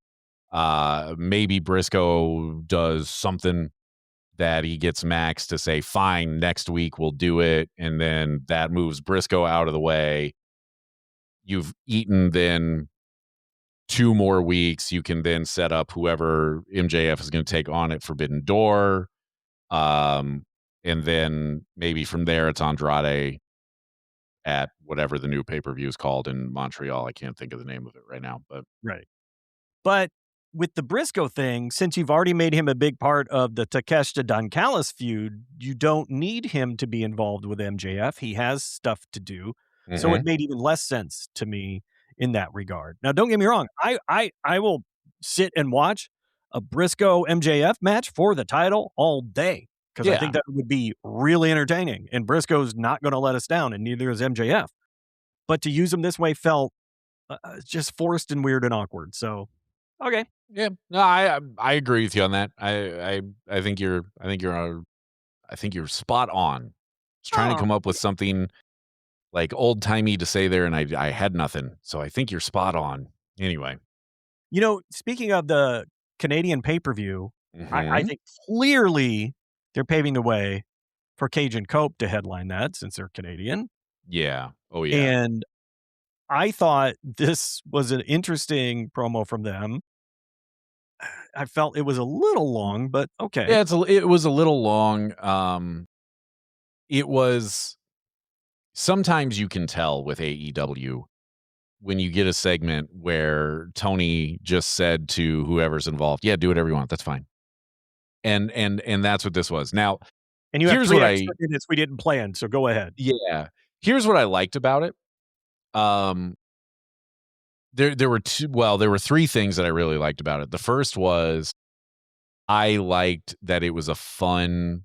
Maybe Briscoe does something that he gets Max to say, fine, next week we'll do it. And then that moves Briscoe out of the way. You've eaten then 2 more weeks. You can then set up whoever MJF is going to take on at Forbidden Door. And then maybe from there it's Andrade at whatever the new pay-per-view is called in Montreal. I can't think of the name of it right now, but right. But with the Briscoe thing, since you've already made him a big part of the Takeshita Don Callis feud, you don't need him to be involved with MJF. He has stuff to do. So it made even less sense to me in that regard. Now, don't get me wrong. I will sit and watch a Briscoe MJF match for the title all day because I think that would be really entertaining. And Briscoe's not going to let us down, and neither is MJF. But to use him this way felt just forced and weird and awkward. So, okay. Yeah, no, I agree with you on that. I think you're spot on. Just trying to come up with something like old timey to say there, and I had nothing. So I think you're spot on. Anyway, you know, speaking of the Canadian pay-per-view, I think clearly they're paving the way for Cage and Cope to headline that since they're Canadian. Yeah. Oh, yeah. And I thought this was an interesting promo from them. I felt it was a little long, but okay. Yeah, it was a little long. It was sometimes you can tell with AEW when you get a segment where Tony just said to whoever's involved, "Yeah, do whatever you want. That's fine." And that's what this was. Now, And you have here's 3 what extra minutes we didn't plan, so go ahead. yeah, here's what I liked about it. There were 3 things that I really liked about it. The first was I liked that it was a fun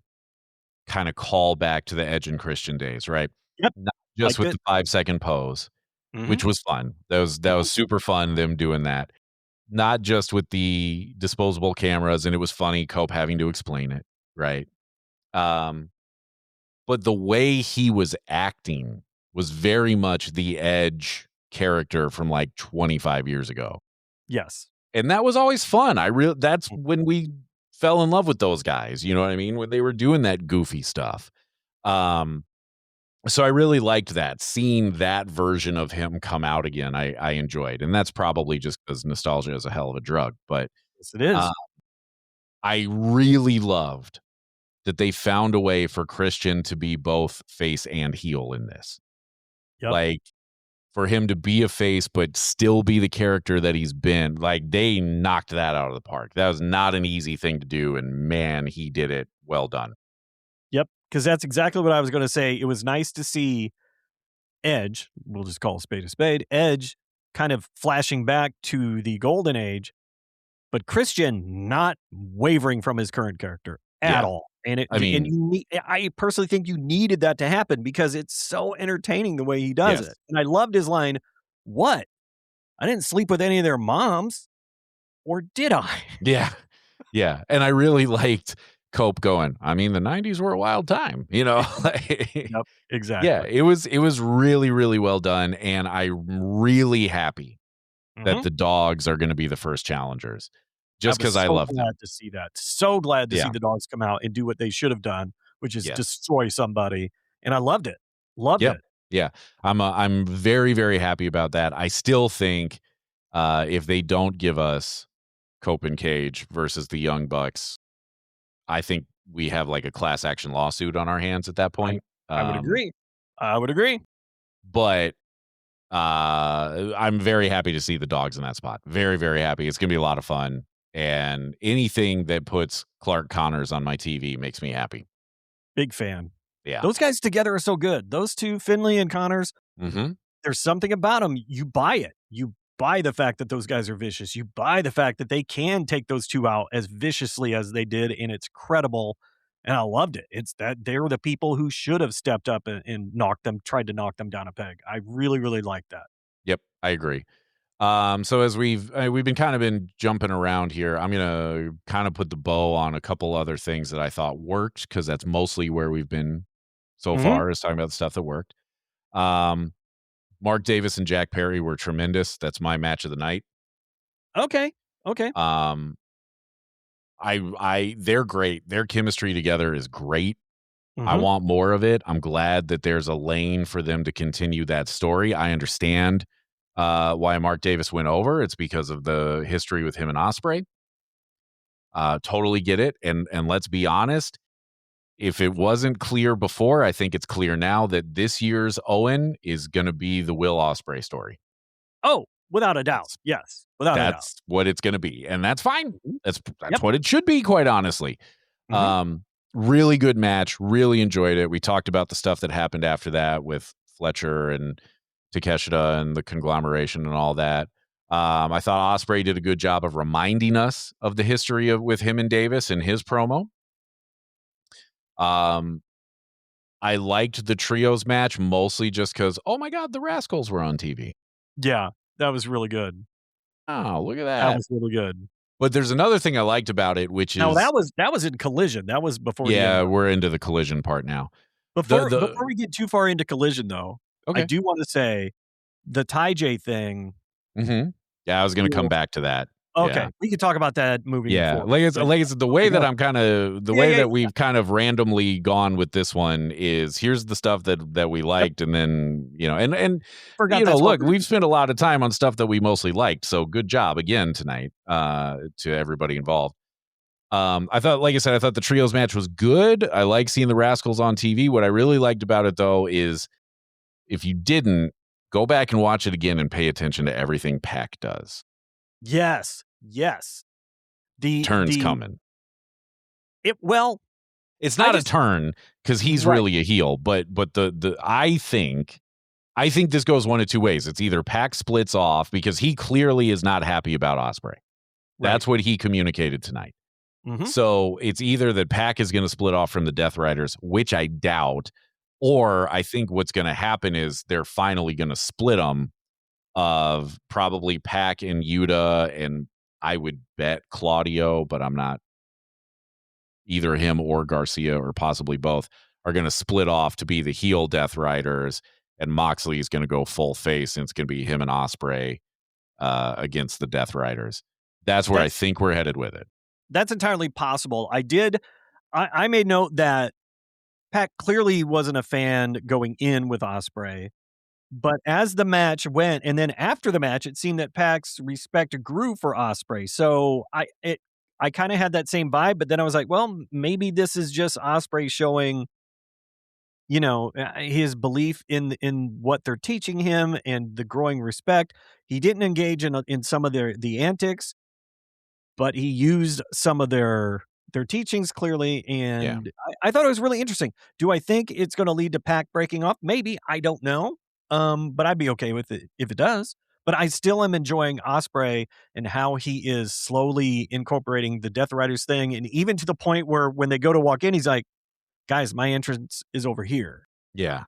kind of callback to the Edge and Christian days, right? Yep, Not just liked with it. the 5-second pose, which Mhm. was fun. That was super fun, them doing that. Not just with the disposable cameras, and it was funny, Cope having to explain it, right? Um, but the way he was acting was very much the Edge character from, like, 25 years ago. Yes. And that was always fun. That's when we fell in love with those guys, you know what I mean? When they were doing that goofy stuff. Um, so I really liked that. Seeing that version of him come out again, I enjoyed. And that's probably just because nostalgia is a hell of a drug. But Yes, it is. I really loved that they found a way for Christian to be both face and heel in this. Yep. Like, for him to be a face, but still be the character that he's been, like, they knocked that out of the park. That was not an easy thing to do, and man, he did it well done. Yep, because that's exactly what I was gonna say. It was nice to see Edge, we'll just call a spade, Edge kind of flashing back to the golden age, but Christian not wavering from his current character at Yeah. all. And I mean, I personally think you needed that to happen because it's so entertaining the way he does yes. it. And I loved his line, "What? I didn't sleep with any of their moms, or did I?" Yeah. Yeah, and I really liked Cope going, "I mean, the '90s were a wild time," you know? Like, Yep, yeah, exactly. it was really, really well done, and I'm really happy that Mhm. the dogs are gonna be the first challengers, I just was because I so love them. glad to see that. So glad to see Yeah. the dogs come out and do what they should have done, which is Yes. destroy somebody, and I loved it. Loved Yep. it. Yeah. I'm very, very happy about that. I still think, if they don't give us Cope and Cage versus the Young Bucks, I think we have, like, a class action lawsuit on our hands at that I point. I would agree. I would agree. But, I'm very happy to see the dogs in that spot. Very, very happy. It's gonna be a lot of fun, and anything that puts Clark Connors on my TV makes me happy. Big fan. Yeah. Those guys together are so good. Those 2, Finley and Connors, Mhm. there's something about them. You buy it. You buy the fact that those guys are vicious. You buy the fact that they can take those 2 out as viciously as they did, and it's credible, and I loved it. It's that they're the people who should have stepped up and tried to knock them down a peg. I really, really like that. Yep, I agree. So as we've been jumping around here, I'm gonna kind of put the bow on a couple other things that I thought worked because that's mostly where we've been so Mhm. far is talking about the stuff that worked. Um, Mark Davis and Jack Perry were tremendous. That's my match of the night. Okay. Okay. Um, they're great. Their chemistry together is great. I Mhm. want more of it. I'm glad that there's a lane for them to continue that story. I understand why Mark Davis went over. It's because of the history with him and Osprey. Totally get it. And let's be honest, if it wasn't clear before, I think it's clear now that this year's Owen is going to be the Will Osprey story. Oh, without a doubt. That's Yes, without a doubt. that's what it's going to be, and that's fine. Mhm. That's Yep. what it should be, quite honestly. Mhm. Really good match. Really enjoyed it. We talked about the stuff that happened after that with Fletcher and Takeshita and the conglomeration and all that. I thought Osprey did a good job of reminding us of the history of with him and Davis in his promo. Um, I liked the trios match mostly just because, oh my God, the Rascals were on TV. Yeah, that was really good. Oh, look at That that. was really good. But there's another thing I liked about it, which Now is, that was in Collision. That was before the end yeah, of it. we're into the collision part now. Before we get too far into Collision, though, I Okay. do wanna say the Ty J thing, Yeah, I was going to come cool. back to that. Okay, we can talk about that moving forward. It's the way that Yeah. we've kind of randomly gone with this one is here's the stuff that we liked, and then Forgot that's look, what we've spent a lot of time on stuff that we mostly liked, so good job again tonight to everybody involved. I thought, like I said, I thought the trios match was good. I like seeing the Rascals on TV. What I really liked about it, though, is if you didn't, go back and watch it again and pay attention to everything Pac does. Yes. The Turn's coming. It's not a turn because he's really a heel, but I think this goes one of two ways. It's either Pac splits off because he clearly is not happy about Ospreay. That's what he communicated tonight. Mm-hmm. So it's either that Pac is going to split off from the Death Riders, which I doubt, or I think what's going to happen is they're finally going to split them of probably Pac and Yuta, and I would bet Claudio, but I'm not. Either him or Garcia, or possibly both, are going to split off to be the heel Death Riders, and Moxley is going to go full face, and it's going to be him and Ospreay against the Death Riders. That's where I think we're headed with it. That's entirely possible. I made note that Pac clearly wasn't a fan going in with Ospreay, but as the match went, and then after the match, it seemed that Pac's respect grew for Ospreay. So I kind of had that same vibe, but then I was like, well, maybe this is just Ospreay showing, his belief in what they're teaching him and the growing respect. He didn't engage in some of the antics, but he used some of their teachings clearly, and I thought it was really interesting. Do I think it's going to lead to Pac breaking off? Maybe. I don't know. But I'd be okay with it if it does. But I still am enjoying Ospreay and how he is slowly incorporating the Death Riders thing, and even to the point where when they go to walk in, he's like, guys, my entrance is over here. Yeah.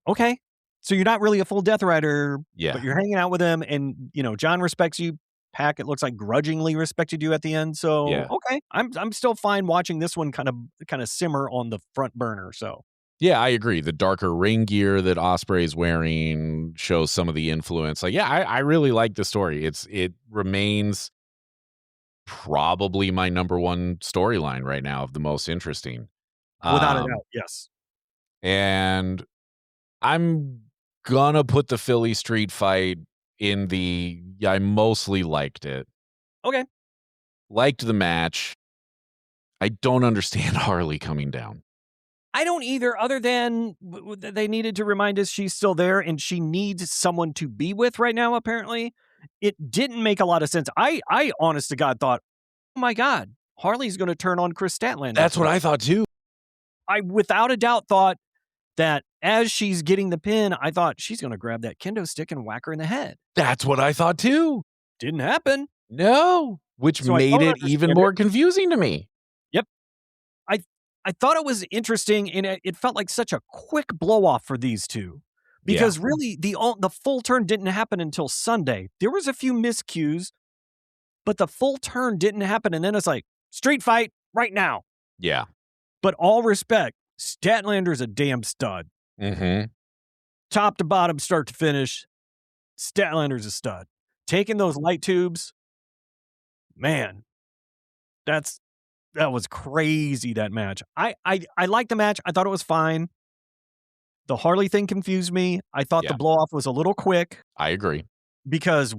Okay. So you're not really a full Death Rider, yeah, but you're hanging out with him, and John respects you. Pac, it looks like, grudgingly respected you at the end. So okay, I'm still fine watching this one kind of simmer on the front burner. So yeah, I agree. The darker ring gear that Ospreay's wearing shows some of the influence. Like, I really like the story. It remains probably my number one storyline right now of the most interesting. Without a doubt, yes. And I'm gonna put the Philly Street fight in I mostly liked it. Okay. Liked the match. I don't understand Harley coming down. I don't either, other than they needed to remind us she's still there and she needs someone to be with right now, apparently. It didn't make a lot of sense. I honest to God, thought, oh my God, Harley's going to turn on Chris Statlander. That's what I thought too. I, without a doubt, thought that as she's getting the pin, I thought she's going to grab that kendo stick and whack her in the head. That's what I thought too. Didn't happen. No, which made it even more confusing to me. Yep. I thought it was interesting, and it felt like such a quick blow-off for these two. Because really, the full turn didn't happen until Sunday. There was a few miscues, but the full turn didn't happen, and then it's like, street fight right now. Yeah. But all respect, Statlander's a damn stud. Mm-hmm. Top to bottom, start to finish, Statlander's a stud. Taking those light tubes, man, that was crazy, that match. I liked the match. I thought it was fine. The Harley thing confused me. I thought the blow-off was a little quick. I agree. Because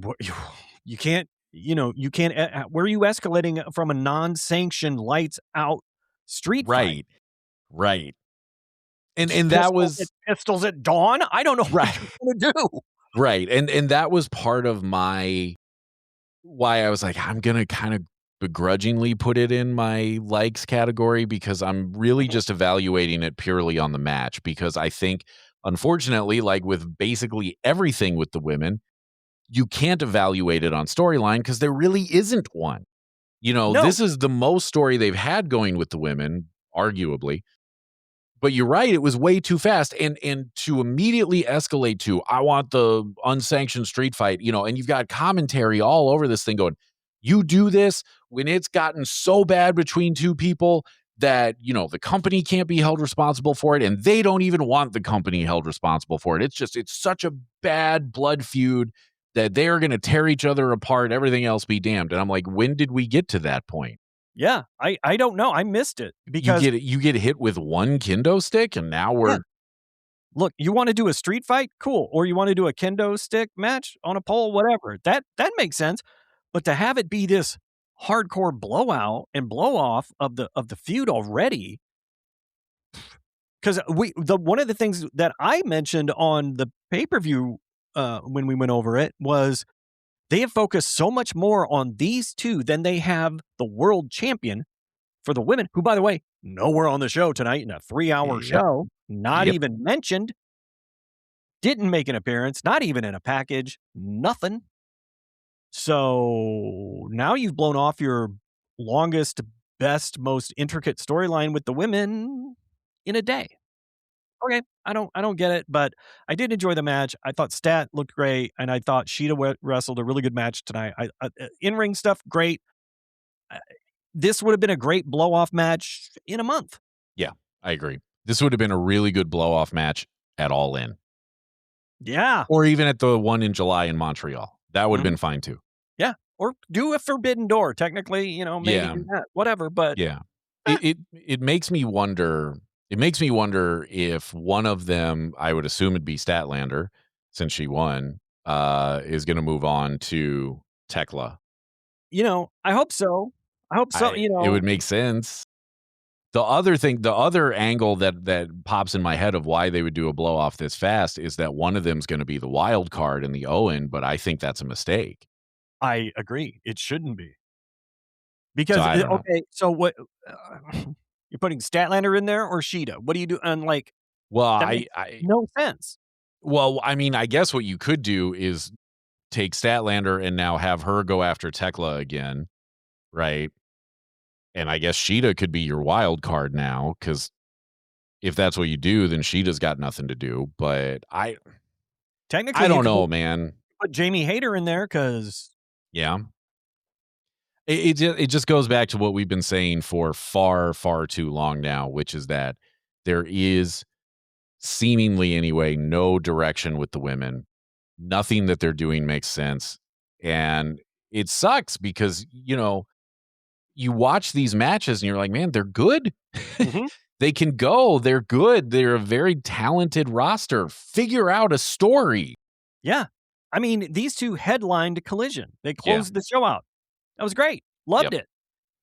you can't, where are you escalating from a non-sanctioned lights out street fight? Right. And that was pistols at dawn. I don't know what you're going to do. Right. And that was part of why I was like, I'm going to kind of begrudgingly put it in my likes category, because I'm really just evaluating it purely on the match. Because I think, unfortunately, like with basically everything with the women, you can't evaluate it on storyline because there really isn't one. This is the most story they've had going with the women, arguably. But you're right, it was way too fast. And to immediately escalate to, I want the unsanctioned street fight, and you've got commentary all over this thing going, you do this when it's gotten so bad between two people that, the company can't be held responsible for it, and they don't even want the company held responsible for it. It's such a bad blood feud that they are going to tear each other apart, everything else be damned. And I'm like, when did we get to that point? Yeah, I don't know. I missed it because you get hit with one kendo stick, and now we're look, you want to do a street fight? Cool. Or you want to do a kendo stick match on a pole, whatever. That makes sense. But to have it be this hardcore blowout and blow off of the feud already, because one of the things that I mentioned on the pay-per-view when we went over it was they have focused so much more on these two than they have the world champion for the women, who, by the way, nowhere on the show tonight in a 3-hour show, not even mentioned, didn't make an appearance, not even in a package, nothing. So now you've blown off your longest, best, most intricate storyline with the women in a day. Okay, I don't get it, but I did enjoy the match. I thought Stat looked great, and I thought Shida wrestled a really good match tonight. In-ring stuff, great. This would have been a great blow-off match in a month. Yeah, I agree. This would have been a really good blow-off match at All In. Yeah. Or even at the one in July in Montreal. That would have been fine too. Yeah. Or do a Forbidden Door, technically, maybe do that, whatever, but yeah. It makes me wonder. It makes me wonder if one of them, I would assume it'd be Statlander, since she won, is going to move on to Tekla. I hope so. It would make sense. The other angle that pops in my head of why they would do a blow off this fast is that one of them's going to be the wild card in the Owen, but I think that's a mistake. I agree. It shouldn't be. Because, so what, you're putting Statlander in there or Shida? What do you do? And no sense. Well, I mean, I guess what you could do is take Statlander and now have her go after Tekla again, right? And I guess Shida could be your wild card now, because if that's what you do, then Shida's got nothing to do. But technically, I don't know, man. Put Jamie Hayter in there because it just goes back to what we've been saying for far, far too long now, which is that there is seemingly anyway no direction with the women. Nothing that they're doing makes sense, and it sucks because you watch these matches and you're like, man, they're good. Mm-hmm. They can go. They're good. They're a very talented roster. Figure out a story. Yeah. I mean, these two headlined Collision. They closed the show out. That was great. Loved it.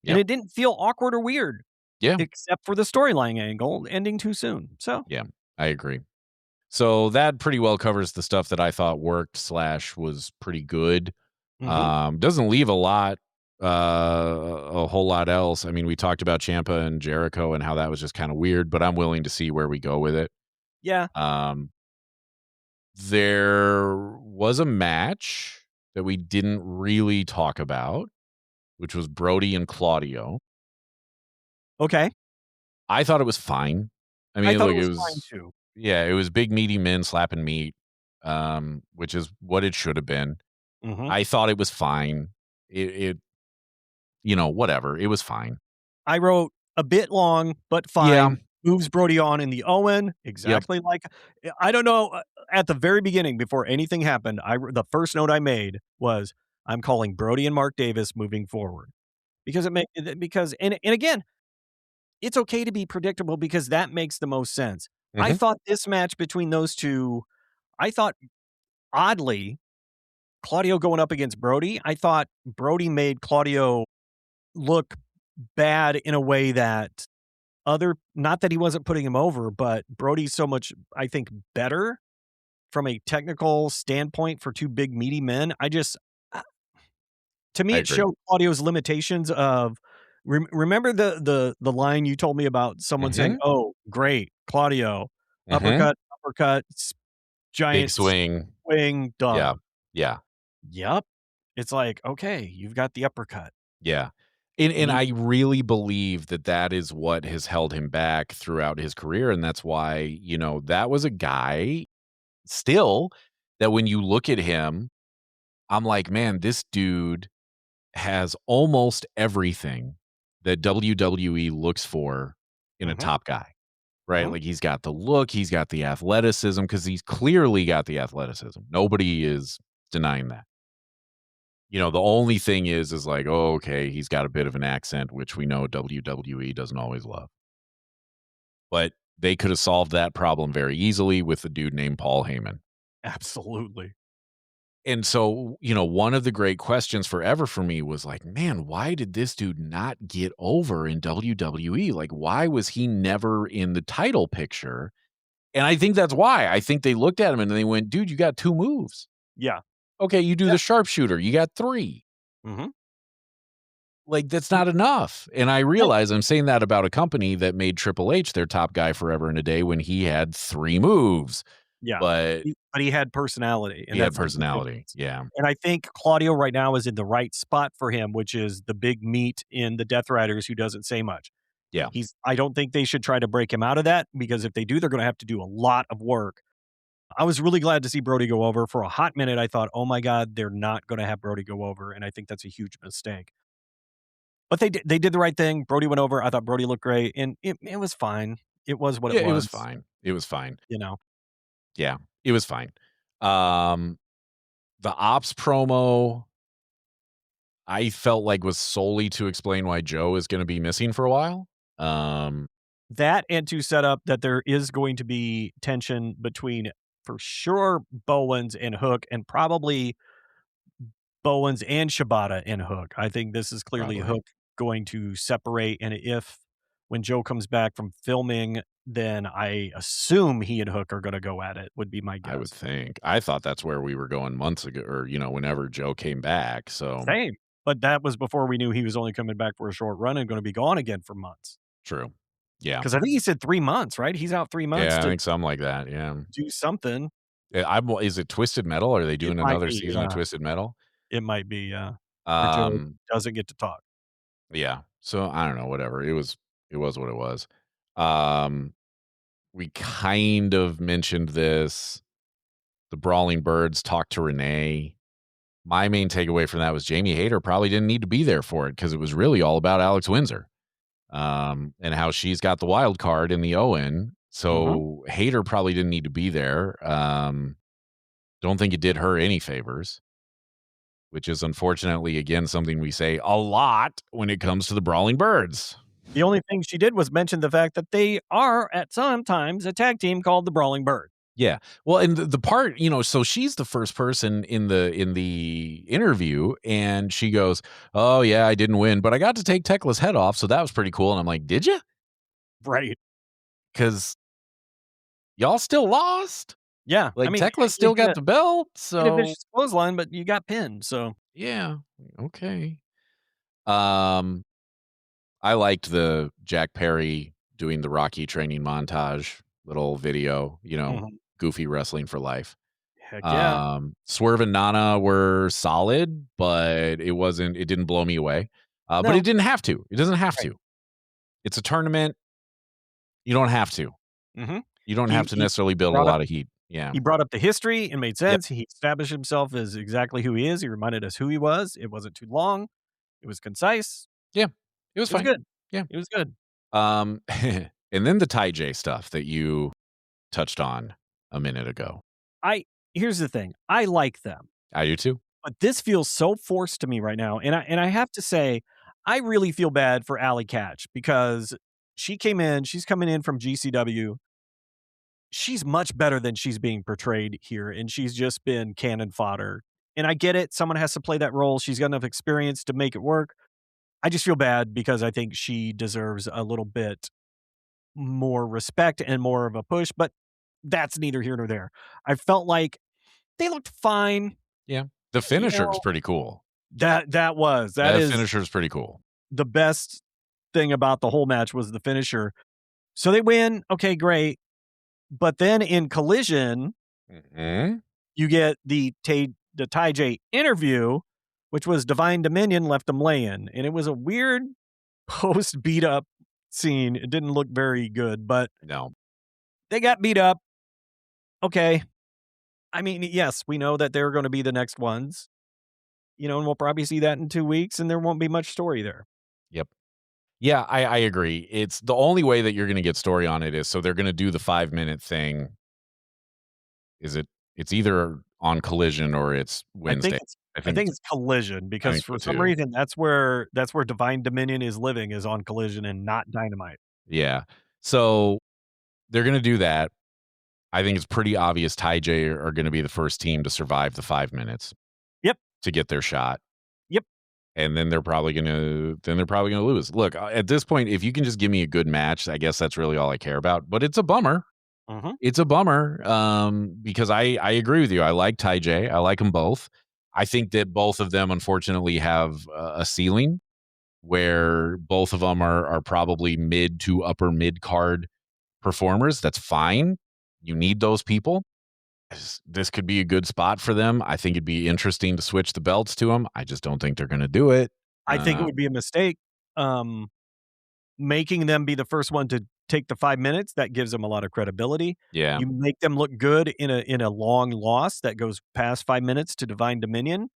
And it didn't feel awkward or weird. Yeah. Except for the storyline angle ending too soon. So yeah, I agree. So that pretty well covers the stuff that I thought worked / was pretty good. Mm-hmm. Doesn't leave a whole lot else. I mean, we talked about Ciampa and Jericho and how that was just kind of weird, but I'm willing to see where we go with it. Yeah. There was a match that we didn't really talk about, which was Brody and Claudio. Okay. I thought it was fine. I mean, it was fine too. Yeah, it was big meaty men slapping meat, which is what it should have been. Mm-hmm. I thought it was fine. It whatever. It was fine. I wrote a bit long, but fine. Yeah. Moves Brody on in the Owen. Exactly like, I don't know. At the very beginning, before anything happened, the first note I made was, I'm calling Brody and Mark Davis moving forward. And again, it's okay to be predictable because that makes the most sense. Mm-hmm. I thought this match between those two, oddly, Claudio going up against Brody, I thought Brody made Claudio look bad in a way that not that he wasn't putting him over, but Brody's so much, I think, better from a technical standpoint for two big meaty men. To me, it showed Claudio's limitations of, remember the line you told me about someone saying, oh, great, Claudio, uppercut, giant big swing, done. Yeah. Yep. It's like, okay, you've got the uppercut. Yeah. And I really believe that is what has held him back throughout his career. And that's why, that was a guy still that when you look at him, I'm like, man, this dude has almost everything that WWE looks for in a top guy, right? Like he's got the look, he's got the athleticism, because he's clearly got the athleticism. Nobody is denying that. You know, the only thing is like, oh, okay, he's got a bit of an accent, which we know WWE doesn't always love. But they could have solved that problem very easily with a dude named Paul Heyman. Absolutely. And so, you know, one of the great questions forever for me was like, man, why did this dude not get over in WWE? Like, why was he never in the title picture? And I think that's why. I think they looked at him and they went, dude, you got 2 moves. Yeah. Okay, you do Yeah. the sharpshooter. You got 3. Mhm. Like, that's not enough. And I realize I'm saying that about a company that made Triple H their top guy forever and a day when he had 3 moves. Yeah. But But he had personality, and he had that's the big personality. difference. Yeah. And I think Claudio right now is in the right spot for him, which is the big meat in the Death Riders who doesn't say much. Yeah. I don't think they should try to break him out of that, because if they do, they're gonna have to do a lot of work. I was really glad to see Brody go over. For a hot minute, I thought, "Oh my god, they're not gonna have Brody go over," and I think that's a huge mistake. But they did the right thing. Brody went over. I thought Brody looked great, and it was fine. It was what Yeah, it it was was, fine. It was fine. you know? Yeah, it was fine. Um, the Ops promo, I felt like was solely to explain why Joe is gonna be missing for a while. Um, That, and to set up that there is going to be tension between, for sure, Bowens and Hook, and probably Bowens and Shibata and Hook. I think this is clearly Probably. Hook going to separate, and if when Joe comes back from filming, then I assume he and Hook are gonna go at it, would be my I would guess. think. I thought that's where we were going months ago or, you know, whenever Joe came back, so Same, but that was before we knew he was only coming back for a short run and gonna be gone again for months. true. Yeah. Because I think he said 3 months, right? He's out 3 months Yeah, I to think something like that, yeah. do something. Is it Twisted Metal? Are they It doing might another be, season of yeah. Twisted Metal? It might be, yeah, where Joe Um, doesn't get to talk. yeah. So, I don't know, whatever. It was what it was. Um, we kind of mentioned this. The Brawling Birds talked to Renee. My main takeaway from that was Jamie Hayter probably didn't need to be there for it because it was really all about Alex Windsor, and how she's got the wild card in the Owen. Mhm. So Hayter probably didn't need to be there. Don't think it did her any favors, which is unfortunately, again, something we say a lot when it comes to the Brawling Birds. The only thing she did was mention the fact that they are, at some times, a tag team called the Brawling Bird. Yeah. Well, and the part, you know, so she's the first person in the interview, and she goes, "Oh yeah, I didn't win, but I got to take Tekla's head off, so that was pretty cool." And I'm like, "Did you? Right. Because y'all still lost. Yeah, I Like mean, Tekla's you still got the belt, did a so vicious clothesline, but you got pinned, so yeah, okay." Um, I liked the Jack Perry doing the Rocky training montage little video. You know, Mhm. goofy wrestling for life. Heck yeah. Swerve and Nana were solid, but it didn't blow me away. But No. it didn't have to. It doesn't have Right. to. It's a tournament. You don't have to. Mhm. You don't have He to he necessarily build a brought up lot of heat. Yeah. he brought up the history and made Yep. sense. He established himself as exactly who he is. He reminded us who he was. It wasn't too long. It was concise. Yeah. It was It was fine. good. Yeah. It was good. And then the Ty J stuff that you touched on a minute ago. Here's the thing. I like them, I do too. but this feels so forced to me right now, and I have to say, I really feel bad for Allie Katch, because she's coming in from GCW. She's much better than she's being portrayed here, and she's just been cannon fodder. And I get it. Someone has to play that role. She's got enough experience to make it work. I just feel bad because I think she deserves a little bit more respect and more of a push, but that's neither here nor there. I felt like they looked fine. Yeah. The You finisher is know, pretty cool. that That is finisher is pretty cool. the best thing about the whole match was the finisher. So they win. Okay, great. But then in Collision, Mhm. you get the Ty J interview, which was Divine Dominion left them laying. And it was a weird post beat up scene. It didn't look very good, but No. they got beat up. Okay. I mean, yes, we know that they're going to be the next ones, and we'll probably see that in 2 weeks, and there won't be much story there. Yep. Yeah, I agree. It's the only way that you're gonna get story on it is so they're gonna do the 5-minute thing. It's either on Collision or it's Wednesday. I think it's Collision because for some reason that's where Divine Dominion is living, is on Collision and not Dynamite. Yeah. So they're going to do that. I think it's pretty obvious Ty J are going to be the first team to survive the 5 minutes. Yep. To get their shot. Yep. And then they're probably going to lose. Look, at this point, if you can just give me a good match, I guess that's really all I care about. But it's a bummer. Mm-hmm. It's a bummer because I agree with you. I like Ty J. I like them both. I think that both of them, unfortunately, have a ceiling where both of them are probably mid to upper mid card performers. That's fine. You need those people. This could be a good spot for them. I think it'd be interesting to switch the belts to them. I just don't think they're going to do it. I think it would be a mistake. Making them be the first one to take the 5 minutes, that gives them a lot of credibility. Yeah. You make them look good in a long loss that goes past 5 minutes to Divine Dominion.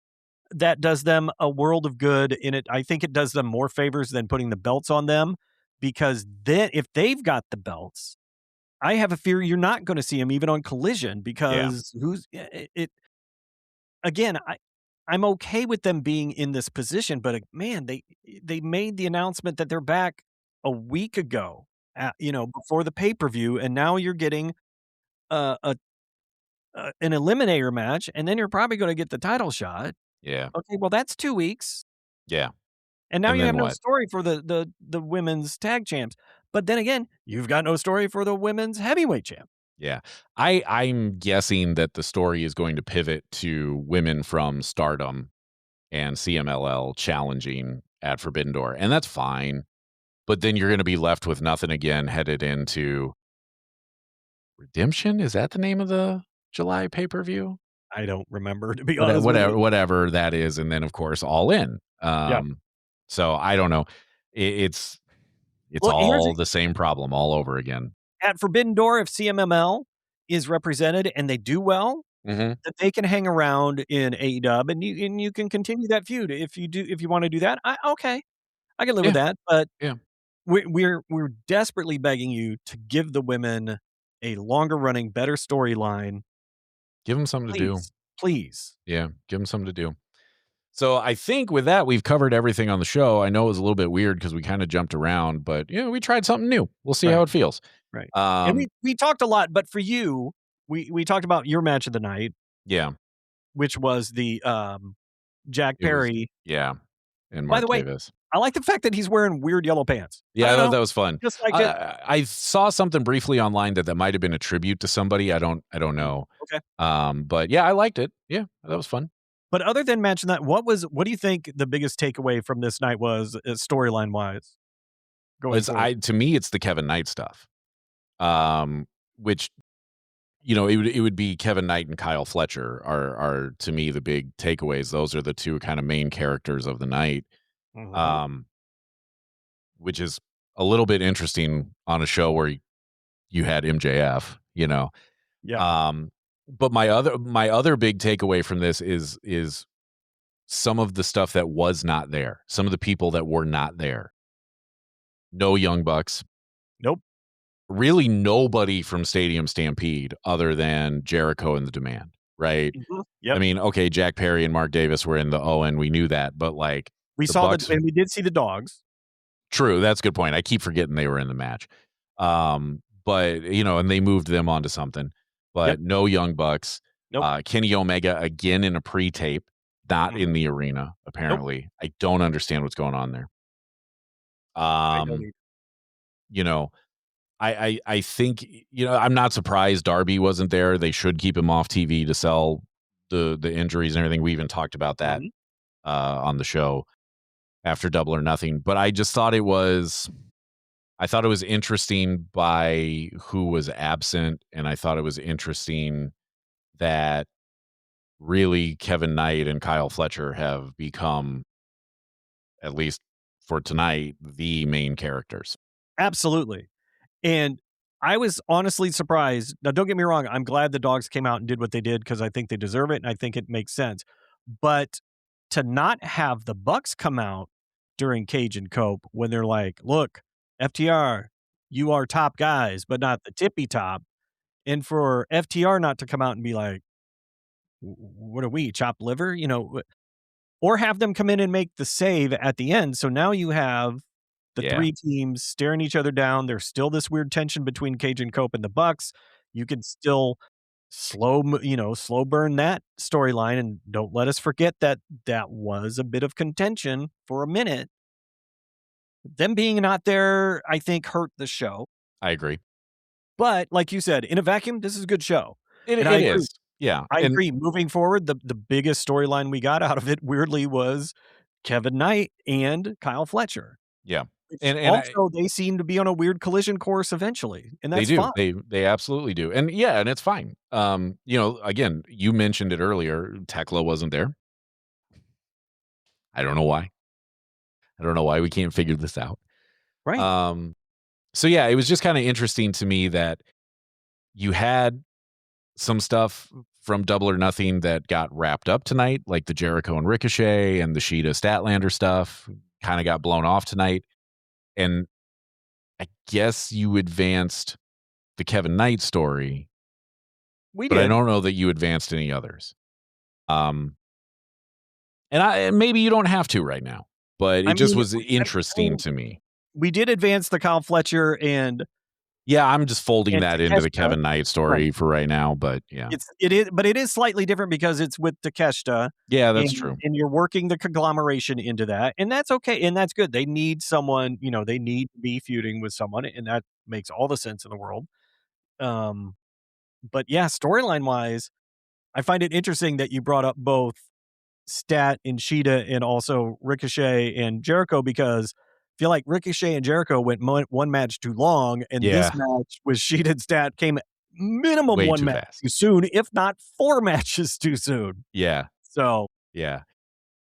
That does them a world of good in it. I think it does them more favors than putting the belts on them, because then if they've got the belts, I have a fear you're not going to see them even on Collision, because again, I'm okay with them being in this position, but man, they made the announcement that they're back a week ago, before the pay-per-view, and now you're getting an eliminator match, and then you're probably going to get the title shot. Yeah. Okay, well, that's 2 weeks. Yeah. And now And you have then no what? story for the women's tag champs. But then again, you've got no story for the women's heavyweight champ. Yeah. I'm guessing that the story is going to pivot to women from Stardom and CMLL challenging at Forbidden Door, and that's fine. But then you're going to be left with nothing again, headed into Redemption. Is that the name of the July pay-per-view? I don't remember, to be honest. Whatever that is, and then of course All In. So I don't know. It's all the same problem all over again. At Forbidden Door, if CMML is represented and they do well, that they can hang around in AEW, and you can continue that feud if you want to do that. I can live with that, but we're desperately begging you to give the women a longer running, better storyline. Give them something to do. Please. Yeah, give them something to do. So I think with that, we've covered everything on the show. I know it was a little bit weird because we kind of jumped around, but we tried something new. We'll see how it feels. Right. And we talked a lot, but for you, we talked about your match of the night. Yeah. Which was the Jack Perry. And Mark By the way, Davis. I like the fact that he's wearing weird yellow pants. Yeah, I thought that was fun. Just like I saw something briefly online that might have been a tribute to somebody. I don't know. Okay. But yeah, I liked it. Yeah, that was fun. But other than matching that, what do you think the biggest takeaway from this night was, storyline wise? To me, it's the Kevin Knight stuff. Which, it would be Kevin Knight and Kyle Fletcher are to me the big takeaways. Those are the two kind of main characters of the night. Which is a little bit interesting on a show where you had MJF, Yeah. But my other big takeaway from this is some of the stuff that was not there. Some of the people that were not there. No Young Bucks. Nope. Really nobody from Stadium Stampede other than Jericho and the Demand, right? Yep. I mean, okay, Jack Perry and Mark Davis were in the ON. We knew that, but like we saw that, and we did see the dogs. True, that's a good point. I keep forgetting they were in the match. But and they moved them onto something. But no Young Bucks. Nope. Kenny Omega again in a pre-tape, not in the arena, apparently. Nope. I don't understand what's going on there. I think, I'm not surprised Darby wasn't there. They should keep him off TV to sell the injuries and everything. We even talked about that on the show after Double or Nothing. But I just thought it was interesting by who was absent, and I thought it was interesting that really Kevin Knight and Kyle Fletcher have become, at least for tonight, the main characters. Absolutely. And I was honestly surprised. Now, don't get me wrong. I'm glad the dogs came out and did what they did because I think they deserve it, and I think it makes sense. But to not have the Bucks come out during Cage and Cope when they're like, look, FTR, you are top guys, but not the tippy top. And for FTR not to come out and be like, what are we, chopped liver? Or have them come in and make the save at the end. So now you have the Yeah. 3 teams staring each other down. There's still this weird tension between Cage and Cope and the Bucks. You can still slow burn that storyline, and don't let us forget that that was a bit of contention for a minute. Them being not there, I think, hurt the show. I agree. But like you said, in a vacuum, this is a good show. It And I agree. is. Yeah. I And agree. Moving forward, the biggest storyline we got out of it, weirdly, was Kevin Knight and Kyle Fletcher. yeah. Which And they seem to be on a weird collision course eventually, and they that's do. fine. They absolutely do. And yeah, and it's fine. Again, you mentioned it earlier. Tekla wasn't there. I don't know why. I don't know why we can't figure this out. Right. So yeah, it was just kind of interesting to me that you had some stuff from Double or Nothing that got wrapped up tonight, like the Jericho and Ricochet and the Shida Statlander stuff kind of got blown off tonight. And I guess you advanced the Kevin Knight story, We but I did. don't know that you advanced any others. And maybe you don't have to right now, but it just was interesting to me. We did advance the Kyle Fletcher and Yeah, I'm just folding And that into the Takeshita. Kevin Knight story for right now, but yeah. it is slightly different because it's with Takeshita. Yeah, that's and, true. And you're working the conglomeration into that, and that's okay, and that's good. They need someone, they need to be feuding with someone, and that makes all the sense in the world. But yeah, storyline wise, I find it interesting that you brought up both Stat and Shida and also Ricochet and Jericho, because I feel like Ricochet and Jericho went one match too long, and Yeah. this match with Shida and Stat came minimum Way one too match fast. too soon, if not 4 matches too soon. Yeah. So Yeah.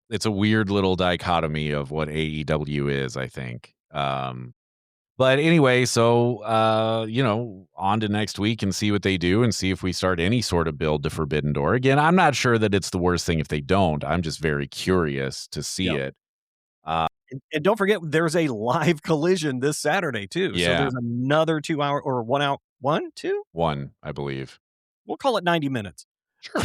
It's a weird little dichotomy of what AEW is, I think. But anyway, so on to next week and see what they do and see if we start any sort of build to Forbidden Door. Again, I'm not sure that it's the worst thing if they don't. I'm just very curious to see it. And don't forget, there's a live collision this Saturday too. So Yeah. there's another 2 hour or 1 hour, 2? One, I believe. We'll call it 90 minutes. Sure.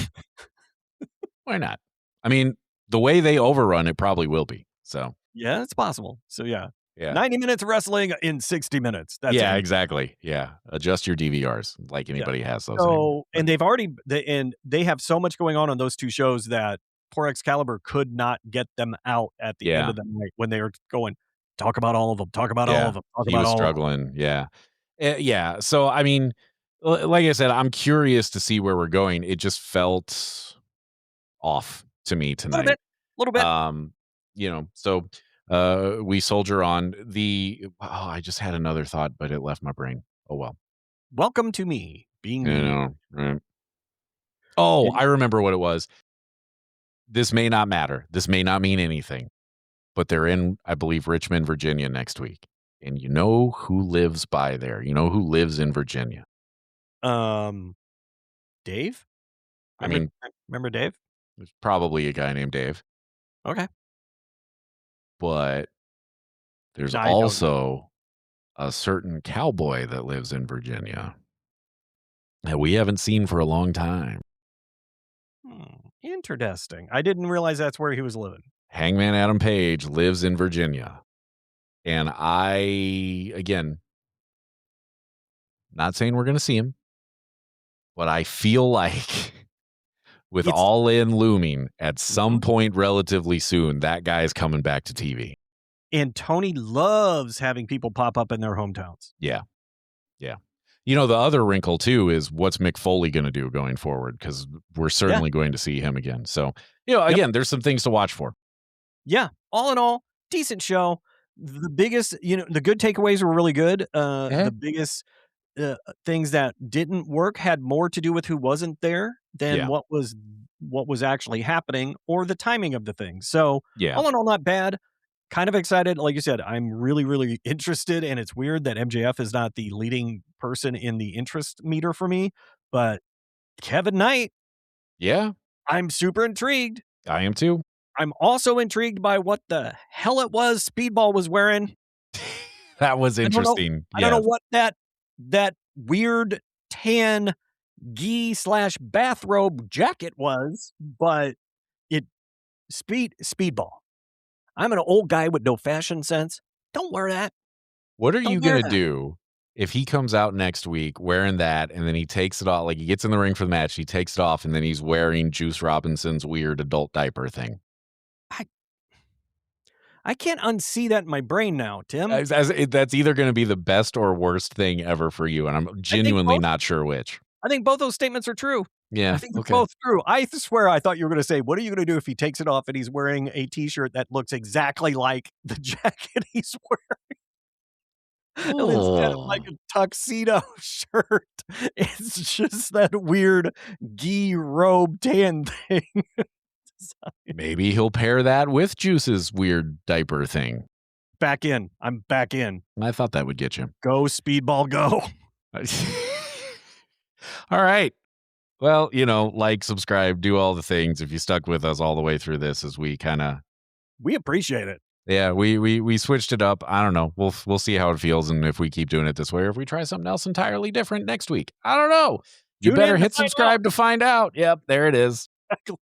Why not? I mean, the way they overrun, it probably will be. So Yeah, it's possible. So yeah. yeah. 90 minutes of wrestling in 60 minutes. That's yeah, it. exactly. Yeah. Adjust your DVRs like anybody has those. So, and they have so much going on those 2 shows that poor Excalibur could not get them out at the end of the night when they were going, talk about all of them, talk about all of them, talk he about was all struggling. Of them. Yeah. Yeah. So, I mean, like I said, I'm curious to see where we're going. It just felt off to me tonight. A little bit. So we soldier on. I just had another thought, but it left my brain. Oh, well. Welcome to me being me. Right. Oh, I remember what it was. This may not matter. This may not mean anything, but they're in, I believe, Richmond, Virginia next week. And you know who lives by there? You know who lives in Virginia? Dave? Remember Dave? There's probably a guy named Dave. Okay. But there's I don't know. also a certain cowboy that lives in Virginia that we haven't seen for a long time. Interesting. I didn't realize that's where he was living. Hangman Adam Page lives in Virginia. And again, not saying we're going to see him, but I feel like with All In looming at some point relatively soon, that guy's coming back to TV. And Tony loves having people pop up in their hometowns. Yeah. The other wrinkle, too, is what's Mick Foley going to do going forward? Because we're certainly going to see him again. So, again, there's some things to watch for. Yeah. All in all, decent show. The biggest, the good takeaways were really good. The biggest things that didn't work had more to do with who wasn't there than what was actually happening or the timing of the thing. So, all in all, not bad. Kind of excited. Like you said, I'm really, really interested, and it's weird that MJF is not the leading person in the interest meter for me, but Kevin Knight. Yeah. I'm super intrigued. I am too. I'm also intrigued by what the hell it was Speedball was wearing. That was interesting. I don't know what that weird tan gi/bathrobe jacket was, but speedball. I'm an old guy with no fashion sense. Don't wear that. What are Don't you wear going to that. do if he comes out next week wearing that and then he takes it off? Like he gets in the ring for the match, he takes it off, and then he's wearing Juice Robinson's weird adult diaper thing. I can't unsee that in my brain now, Tim. That's either going to be the best or worst thing ever for you, and I'm genuinely not sure which. I think both those statements are true. Yeah, I think they're both true. I swear I thought you were going to say, what are you going to do if he takes it off and he's wearing a T-shirt that looks exactly like the jacket he's wearing? And instead of like a tuxedo shirt, it's just that weird gi robe tan thing. Maybe he'll pair that with Juice's weird diaper thing. Back in. I'm back in. I thought that would get you. Go, Speedball, go. All right. Well, like, subscribe, do all the things if you stuck with us all the way through this as we we appreciate it. Yeah, we switched it up. I don't know. We'll see how it feels and if we keep doing it this way or if we try something else entirely different next week. I don't know. You better hit subscribe to find out. Yep, there it is. Exactly.